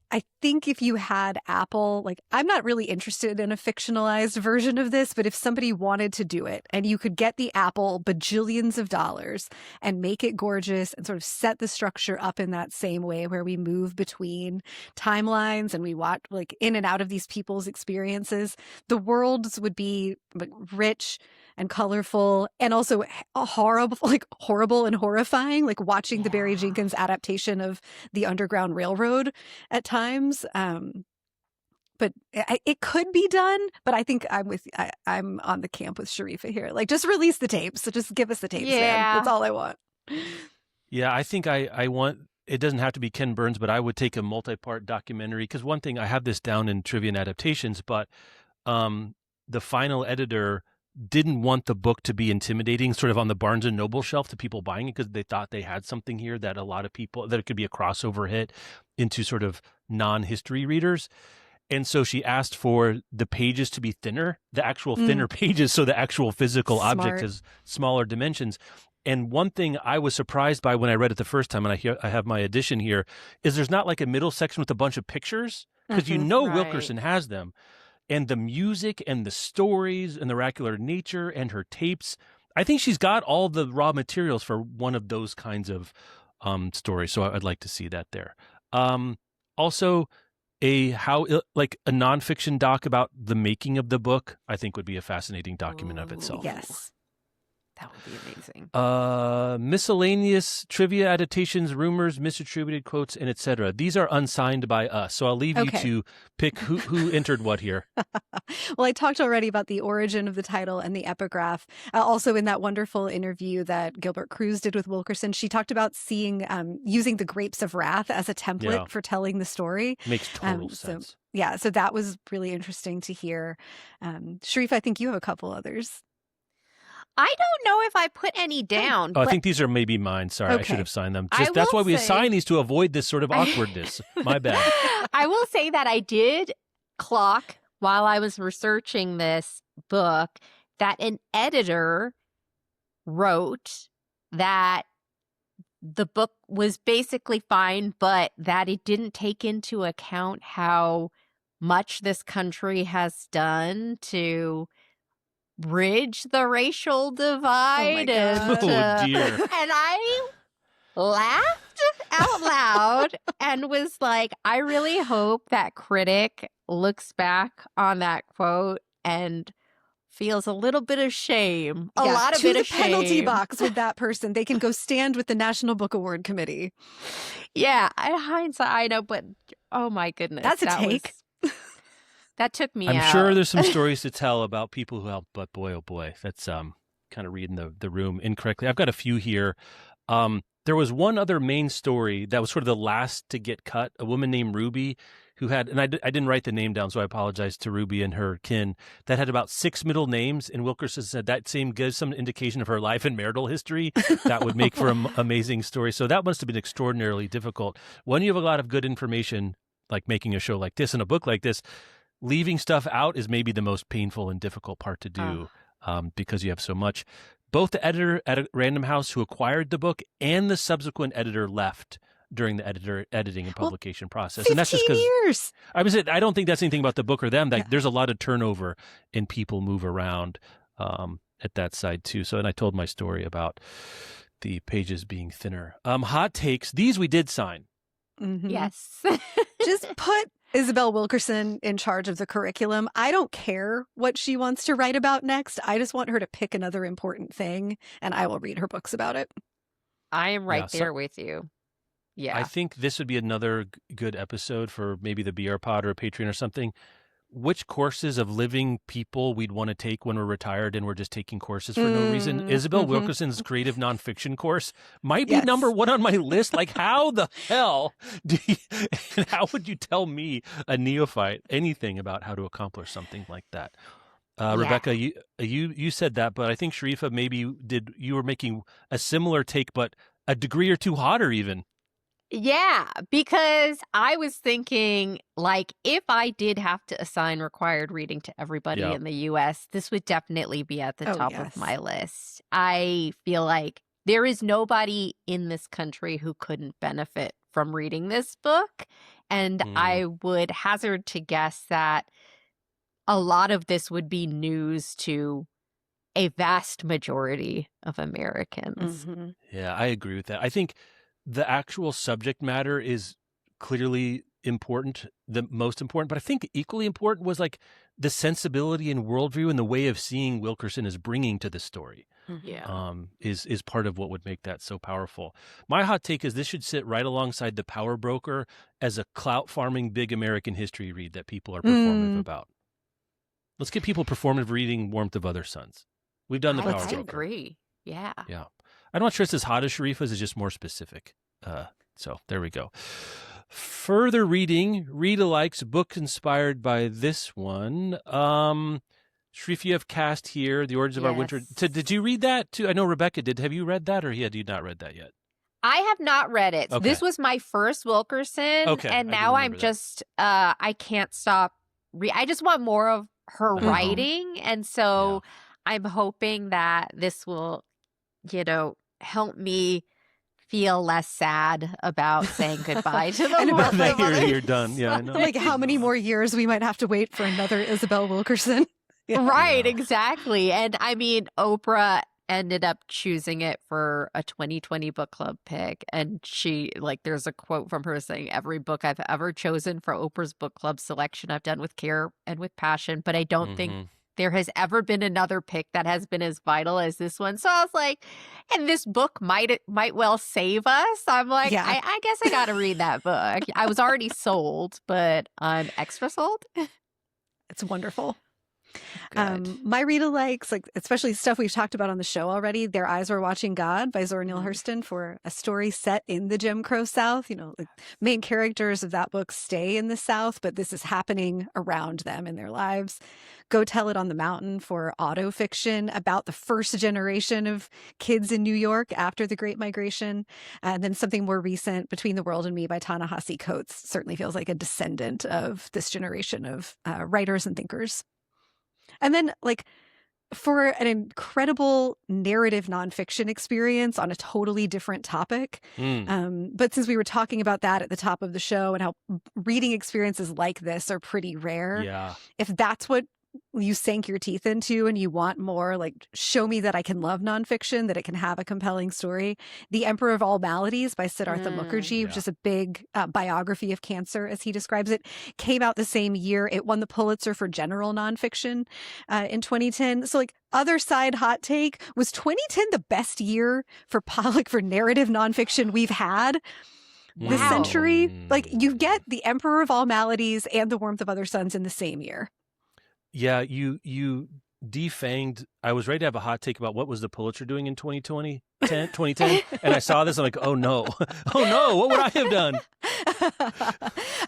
I think if you had Apple, like, I'm not really interested in a fictionalized version of this, but if somebody wanted to do it and you could get the Apple bajillions of dollars and make it gorgeous and sort of set the structure up in that same way where we move between timelines and we watch like in and out of these people's experiences, the worlds would be like rich and colorful and also horrible and horrifying, like watching the Barry Jenkins adaptation of the Underground Railroad at times. But it could be done, but I think I'm on the camp with Sharifa here. Like, just release the tapes. So just give us the tapes. Man. That's all I want. Yeah, I think I want, it doesn't have to be Ken Burns, but I would take a multi-part documentary. Because one thing, I have this down in Trivia and Adaptations, but the final editor didn't want the book to be intimidating, sort of on the Barnes & Noble shelf to people buying it, because they thought they had something here that a lot of people, that it could be a crossover hit into sort of non-history readers. And so she asked for the pages to be thinner, the actual thinner pages, so the actual physical object has smaller dimensions. And one thing I was surprised by when I read it the first time, and I have my edition here, is there's not like a middle section with a bunch of pictures, because Wilkerson has them. and the music and the stories and the oracular nature and her tapes. I think she's got all the raw materials for one of those kinds of stories. So I'd like to see that there. Also, like a nonfiction doc about the making of the book, I think would be a fascinating document of itself. Yes. That would be amazing. Miscellaneous trivia, adaptations, rumors, misattributed quotes, and etc. These are unsigned by us, so I'll leave you to pick who entered what here. Well, I talked already about the origin of the title and the epigraph. Also, in that wonderful interview that Gilbert Cruz did with Wilkerson, she talked about using the grapes of wrath as a template for telling the story. Makes total sense. So that was really interesting to hear. Sharif, I think you have a couple others. I don't know if I put any down. Oh, I think these are maybe mine. Sorry, I should have signed them. That's why we assign these to avoid this sort of awkwardness. My bad. I will say that I did clock while I was researching this book that an editor wrote that the book was basically fine, but that it didn't take into account how much this country has done to bridge the racial divide. Oh dear. And I laughed out loud and was like, I really hope that critic looks back on that quote and feels a little bit of shame. A lot of bit of shame. To the penalty box with that person. They can go stand with the National Book Award Committee. Yeah, in hindsight, I know, but oh my goodness. That's a take. That took me I'm out. sure there's some stories to tell about people who helped, but boy, oh boy, that's kind of reading the room incorrectly. I've got a few here. There was one other main story that was sort of the last to get cut, a woman named Ruby who had, and I didn't write the name down, so I apologize to Ruby and her kin, that had about 6 middle names, and Wilkerson said that gives some indication of her life and marital history. That would make for an amazing story. So that must have been extraordinarily difficult. When you have a lot of good information, like making a show like this and a book like this, leaving stuff out is maybe the most painful and difficult part to do because you have so much. Both the editor at Random House who acquired the book and the subsequent editor left during the editing and publication process. And that's just because years. I don't think that's anything about the book or them. There's a lot of turnover and people move around at that side too. So, and I told my story about the pages being thinner. Hot takes. These we did sign. Mm-hmm. Yes. Just put Isabel Wilkerson in charge of the curriculum. I don't care what she wants to write about next. I just want her to pick another important thing, and I will read her books about it. I am right there with you. Yeah. I think this would be another good episode for maybe the BR Pod or a Patreon or something. Which courses of living people we'd want to take when we're retired and we're just taking courses for no reason. Isabel Wilkerson's creative nonfiction course might be number one on my list. Like, how the hell how would you tell me, a neophyte, anything about how to accomplish something like that? Rebecca, you said that, but I think Sharifa you were making a similar take, but a degree or two hotter even. Yeah, because I was thinking, like, if I did have to assign required reading to everybody in the U.S., this would definitely be at the top of my list. I feel like there is nobody in this country who couldn't benefit from reading this book. And I would hazard to guess that a lot of this would be news to a vast majority of Americans. Mm-hmm. Yeah, I agree with that. I think the actual subject matter is clearly important, the most important, but I think equally important was like the sensibility and worldview and the way of seeing Wilkerson is bringing to the story. Yeah. Is part of what would make that so powerful. My hot take is this should sit right alongside The Power Broker as a clout farming big American history read that people are performative about. Let's get people performative reading Warmth of Other Suns. We've done The Power Broker. I agree. Yeah. Yeah. I'm not sure it's as hot as Sharifa's, it's just more specific. So there we go. Further reading, read-alikes, book inspired by this one. Sharif, you have cast here, The Origins of Our Winter. Did you read that too? I know Rebecca did. Have you read that, or had you not read that yet? I have not read it. Okay. This was my first Wilkerson. Okay, and now I'm just, I can't stop. I just want more of her writing. And so I'm hoping that this will, help me feel less sad about saying goodbye to the And about world. That you're done. Yeah, I know. like how many more years we might have to wait for another Isabel Wilkerson. Yeah. Right, Yeah. exactly. And I mean, Oprah ended up choosing it for a 2020 book club pick. And she, like, there's a quote from her saying, "Every book I've ever chosen for Oprah's book club selection, I've done with care and with passion, but I don't think there has ever been another pick that has been as vital as this one." So I was like, and this book might well save us. I'm like, Yeah. I guess I got to read that book. I was already sold, but I'm extra sold. It's wonderful. Good. My Rita likes, like, especially stuff we've talked about on the show already, Their Eyes Were Watching God by Zora Neale Hurston, for a story set in the Jim Crow South. You know, the main characters of that book stay in the South, but this is happening around them in their lives. Go Tell It on the Mountain for auto fiction about the first generation of kids in New York after the Great Migration. And then something more recent, Between the World and Me by Ta-Nehisi Coates, certainly feels like a descendant of this generation of writers and thinkers. And then, like, for an incredible narrative nonfiction experience on a totally different topic. But since we were talking about that at the top of the show and how reading experiences like this are pretty rare, Yeah. if that's what you sank your teeth into and you want more, like, show me that I can love nonfiction, that it can have a compelling story. The Emperor of All Maladies by Siddhartha Mukherjee, which is a big biography of cancer, as he describes it, came out the same year. It won the Pulitzer for general nonfiction in 2010. So, like, other side hot take, was 2010 the best year for for narrative nonfiction we've had this century? Like, you get The Emperor of All Maladies and The Warmth of Other Suns in the same year. Yeah, you defanged. I was ready to have a hot take about what was the Pulitzer doing in 2010, and I saw this. I'm like, oh no, oh no, what would I have done?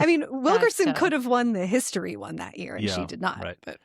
I mean, Wilkerson could have won the history one that year, and she did not. Right. But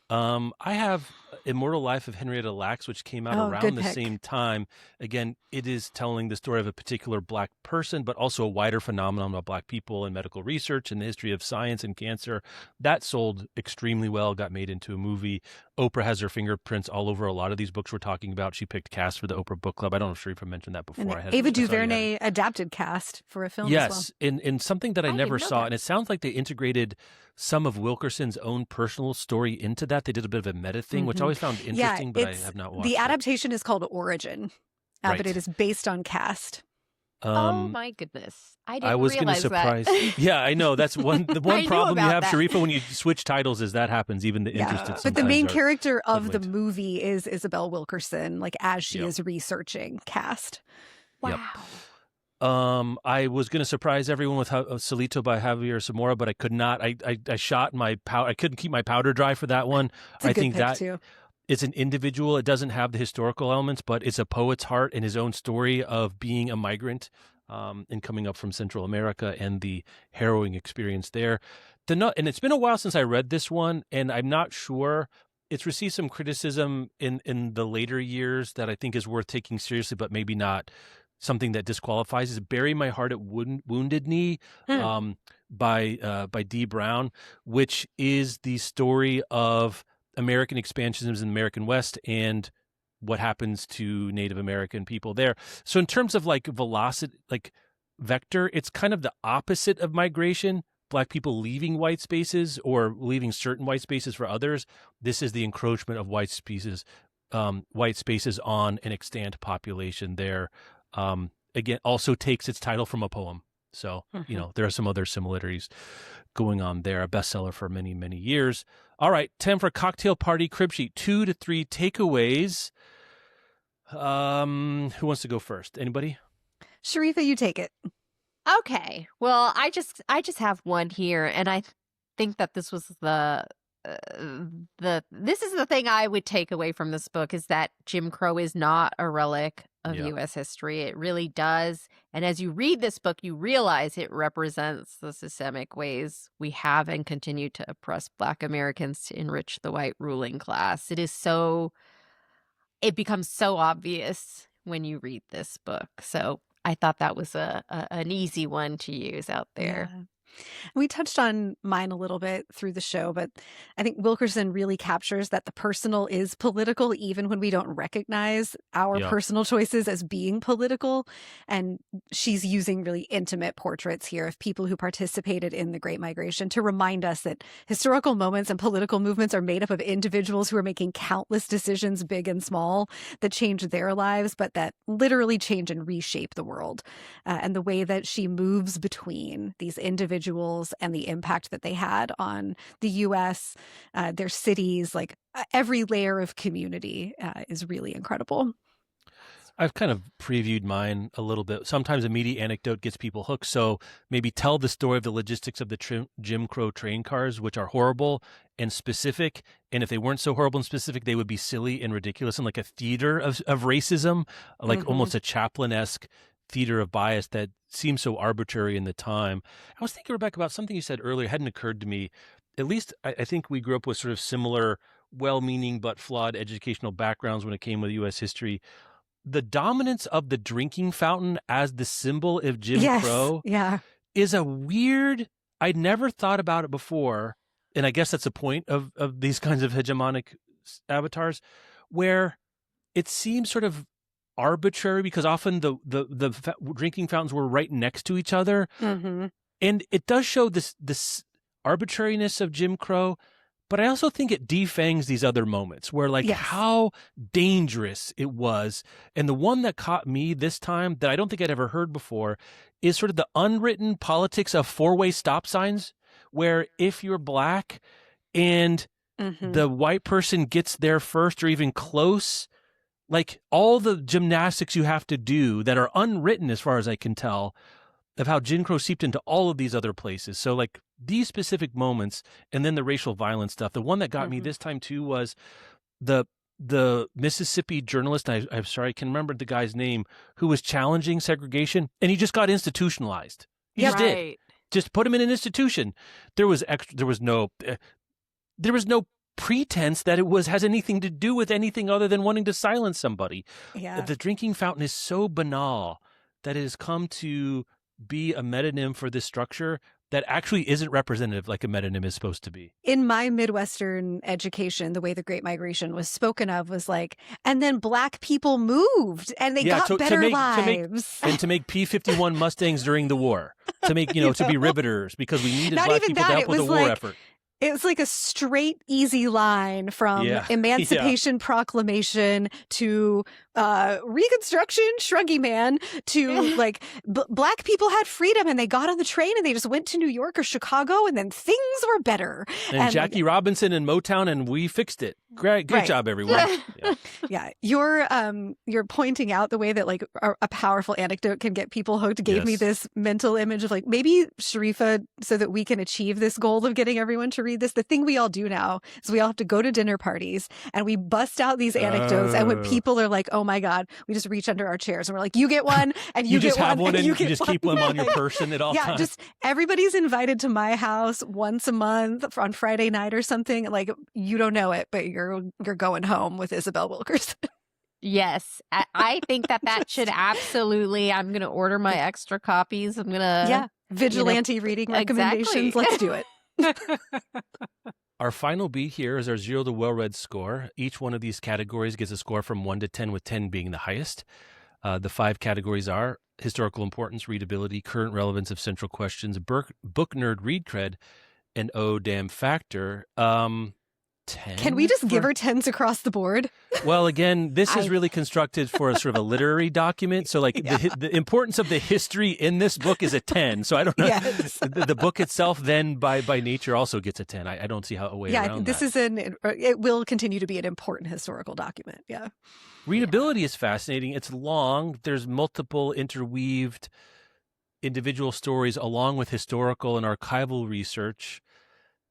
I have Immortal Life of Henrietta Lacks, which came out around the same time. Again, it is telling the story of a particular Black person, but also a wider phenomenon of Black people and medical research and the history of science and cancer. That sold extremely well, got made into a movie. Oprah has her fingerprints all over a lot of these books we're talking about. She picked Cast for the Oprah Book Club. I don't know if Sharifa mentioned that before. And Ava DuVernay adapted Cast for a film as well. And something that I never saw, and it sounds like they integrated some of Wilkerson's own personal story into that. They did a bit of a meta thing, which I always found interesting, but I have not watched the it. adaptation is called Origin, but it is based on Cast. Oh my goodness. I was going to surprise. Yeah, I know. That's the one problem you have, Sharifa, when you switch titles is that happens, even the interested. But the main character of the movie is Isabel Wilkerson, like, as she is researching Cast. Wow. Yep. I was going to surprise everyone with Solito by Javier Zamora, but I could not. I shot my powder. I couldn't keep my powder dry for that one. I think that too. It's an individual. It doesn't have the historical elements, but it's a poet's heart and his own story of being a migrant and coming up from Central America and the harrowing experience there. And it's been a while since I read this one, and I'm not sure. It's received some criticism in the later years that I think is worth taking seriously, but maybe not something that disqualifies. Is Bury My Heart at Wounded Knee by Dee Brown, which is the story of American expansionism in the American West and what happens to Native American people there. So in terms of like velocity, like vector, it's kind of the opposite of migration. Black people leaving white spaces or leaving certain white spaces for others. This is the encroachment of white spaces on an extant population there. Again, also takes its title from a poem. So, there are some other similarities going on there. A bestseller for many, many years. All right, time for Cocktail Party Crib Sheet. 2 to 3 takeaways. Who wants to go first? Anybody? Sharifa, you take it. Okay. Well, I just have one here, and I think that this was this is the thing I would take away from this book, is that Jim Crow is not a relic of U.S. history. It really does. And as you read this book, you realize it represents the systemic ways we have and continue to oppress Black Americans to enrich the white ruling class. It becomes so obvious when you read this book. So I thought that was an easy one to use out there. Yeah. We touched on mine a little bit through the show, but I think Wilkerson really captures that the personal is political, even when we don't recognize our Yeah. personal choices as being political. And she's using really intimate portraits here of people who participated in the Great Migration to remind us that historical moments and political movements are made up of individuals who are making countless decisions, big and small, that change their lives, but that literally change and reshape the world. And the way that she moves between these individuals and the impact that they had on the U.S., their cities, like every layer of community is really incredible. I've kind of previewed mine a little bit. Sometimes a meaty anecdote gets people hooked. So maybe tell the story of the logistics of the Jim Crow train cars, which are horrible and specific. And if they weren't so horrible and specific, they would be silly and ridiculous and like a theater of racism, like almost a Chaplin-esque theater of bias that seems so arbitrary in the time. I was thinking, Rebecca, about something you said earlier. It hadn't occurred to me. At least I think we grew up with sort of similar, well-meaning but flawed educational backgrounds when it came with U.S. history. The dominance of the drinking fountain as the symbol of Jim Crow is a weird, I'd never thought about it before. And I guess that's the point of these kinds of hegemonic avatars, where it seems sort of arbitrary because often the drinking fountains were right next to each other. And it does show this arbitrariness of Jim Crow. But I also think it defangs these other moments where, like, how dangerous it was. And the one that caught me this time that I don't think I'd ever heard before is sort of the unwritten politics of four-way stop signs, where if you're black and the white person gets there first or even close, like all the gymnastics you have to do that are unwritten as far as I can tell, of how Jim Crow seeped into all of these other places. So like these specific moments and then the racial violence stuff. The one that got me this time too was the Mississippi journalist, I'm sorry, I can remember the guy's name, who was challenging segregation, and he just got institutionalized. He just did. Just put him in an institution. There was no pretense that it has anything to do with anything other than wanting to silence somebody. Yeah. The drinking fountain is so banal that it has come to be a metonym for this structure that actually isn't representative like a metonym is supposed to be. In my Midwestern education, the way the Great Migration was spoken of was like, and then black people moved and they got better lives. To make P-51 Mustangs during the war, to make, to be riveters because we needed black people to help with the war effort. It was like a straight, easy line from Emancipation Proclamation to Reconstruction, Shruggy Man, to like black people had freedom and they got on the train and they just went to New York or Chicago and then things were better. And Jackie Robinson and Motown and we fixed it. Great job, everyone. Yeah. You're pointing out the way that like a powerful anecdote can get people hooked. Gave me this mental image of like maybe Sharifa, so that we can achieve this goal of getting everyone to read this. The thing we all do now is we all have to go to dinner parties and we bust out these anecdotes. And when people are like, oh my God, we just reach under our chairs and we're like, you get one and you get just have one and you just keep them on your person at all times. Just everybody's invited to my house once a month on Friday night or something. Like you don't know it, but you're going home with Isabel Wilkerson. Yes, I think that should absolutely. I'm going to order my extra copies. I'm going to vigilante reading recommendations. Let's do it. Our final beat here is our 0 to well-read score. Each one of these categories gets a score from 1 to 10, with 10 being the highest. The 5 categories are historical importance, readability, current relevance of central questions, book nerd read cred, and oh damn factor. 10. Can we just give her 10s across the board? Well, again, this is really constructed for a sort of a literary document. So like the importance of the history in this book is a 10. So I don't know. Yes. The book itself then by nature also gets a 10. I don't see how a way around this that. It will continue to be an important historical document. Yeah. Readability is fascinating. It's long. There's multiple interweaved individual stories along with historical and archival research.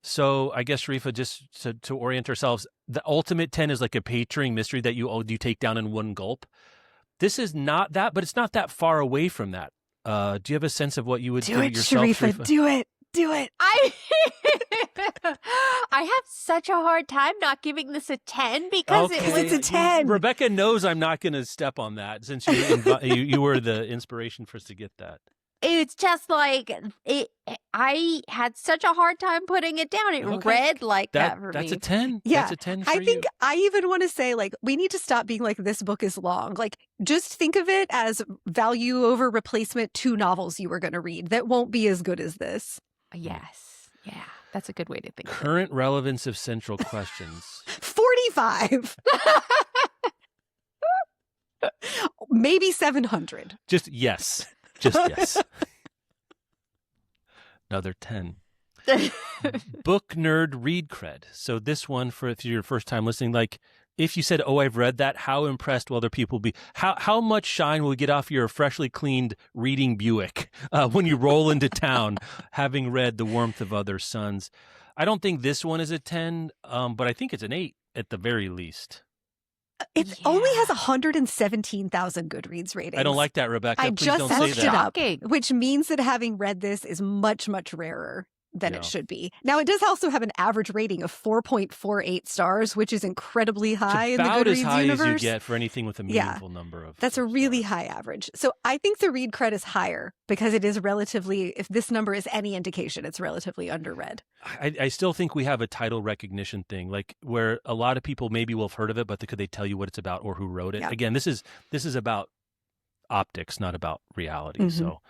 So I guess, Sharifa, just to orient ourselves, the ultimate 10 is like a page-turning mystery that you take down in one gulp. This is not that, but it's not that far away from that. Do you have a sense of what you would do it yourself, Sharifa? Do it. I have such a hard time not giving this a 10 because it's a 10. Rebecca knows I'm not going to step on that since you were the inspiration for us to get that. it's just like I had such a hard time putting it down. It Okay. read like that for That's me. a 10. Yeah, That's a 10 for I think you. I even want to say, like, we need to stop being like, this book is long. Like, just think of it as value over replacement 2 novels you were going to read that won't be as good as this. Yes. Yeah. That's a good way to think of it. Current relevance of central questions. 45. Maybe 700. Just yes. Just yes. Another 10. Book nerd read cred. So this one, for if you're your first time listening, like if you said, "Oh, I've read that," how impressed will other people be? How much shine will you get off your freshly cleaned reading Buick when you roll into town, having read The Warmth of Other Suns? I don't think this one is a 10, but I think it's an 8 at the very least. It only has 117,000 Goodreads ratings. I don't like that, Rebecca. I Please just don't say looked it that. up, Shocking. which means that having read this is much, much rarer than Yeah. it should be. Now, it does also have an average rating of 4.48 stars, which is incredibly high in It's the about Goodreads as high universe. as you get for anything with a meaningful number of. That's a really high average. So I think the read cred is higher because it is relatively, if this number is any indication, it's relatively underread. I still think we have a title recognition thing, like where a lot of people maybe will have heard of it, but could they tell you what it's about or who wrote it? Yeah. Again, this is about optics, not about reality. Mhm. So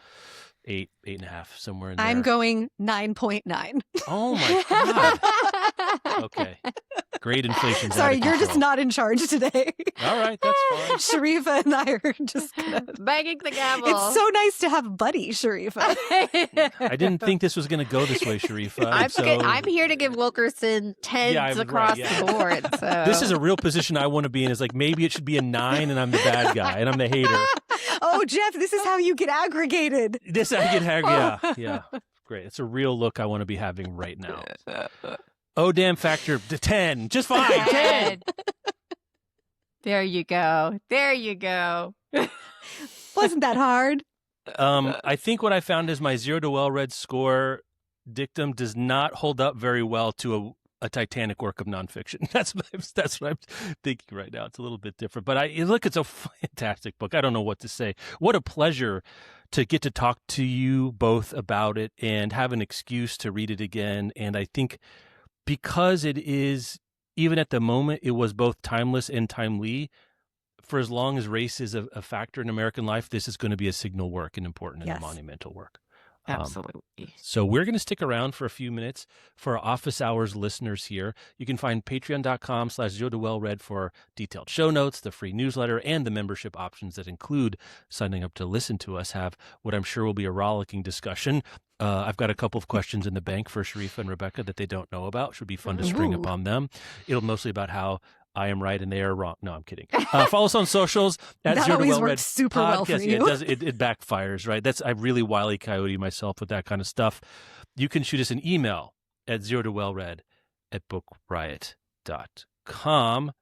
8, 8.5, somewhere in there. I'm going 9.9. Oh my God. Okay. Great inflation's out Sorry, of you're just control. not in charge today. All right, that's fine. Sharifa and I are just gonna... Banging the gavel. It's so nice to have a buddy, Sharifa. I didn't think this was going to go this way, Sharifa. I'm here to give Wilkerson 10s Yeah, I'm across right, yeah. the board. So This is a real position I want to be in. Is like maybe it should be a 9 and I'm the bad guy and I'm the hater. Oh, Jeff, this is how you get aggregated. This I get yeah. Great. It's a real look I want to be having right now. Oh, damn factor to 10. Just fine. 10. There you go. There you go. Wasn't that hard? I think what I found is my 0 to well-read score dictum does not hold up very well to a titanic work of nonfiction. That's what I'm thinking right now. It's a little bit different, but look, it's a fantastic book. I don't know what to say. What a pleasure to get to talk to you both about it and have an excuse to read it again. And I think because it is, even at the moment, it was both timeless and timely. For as long as race is a factor in American life, this is going to be a signal work and important and a monumental work. Absolutely. So we're going to stick around for a few minutes for our office hours listeners here. You can find patreon.com/ZeroToWellRead for detailed show notes, the free newsletter, and the membership options that include signing up to listen to us have what I'm sure will be a rollicking discussion. I've got a couple of questions in the bank for Sharifa and Rebecca that they don't know about. Should be fun to spring upon them. It'll mostly about how I am right and they are wrong. No, I'm kidding. Follow us on socials at That 0 to always Well Read works super well for Podcast. you. Yeah, it backfires, right? I really Wile E. Coyote myself with that kind of stuff. You can shoot us an email at 0towellread@bookriot.com.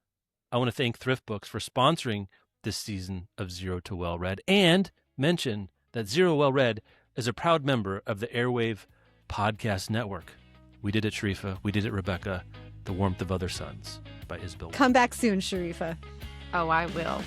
I want to thank Thrift Books for sponsoring this season of 0 to Well Read and mention that 0 Well Read is a proud member of the Airwave Podcast Network. We did it, Sharifa. We did it, Rebecca. The Warmth of Other Suns by Isabel Wilkerson. Come back soon, Sharifa. Oh, I will.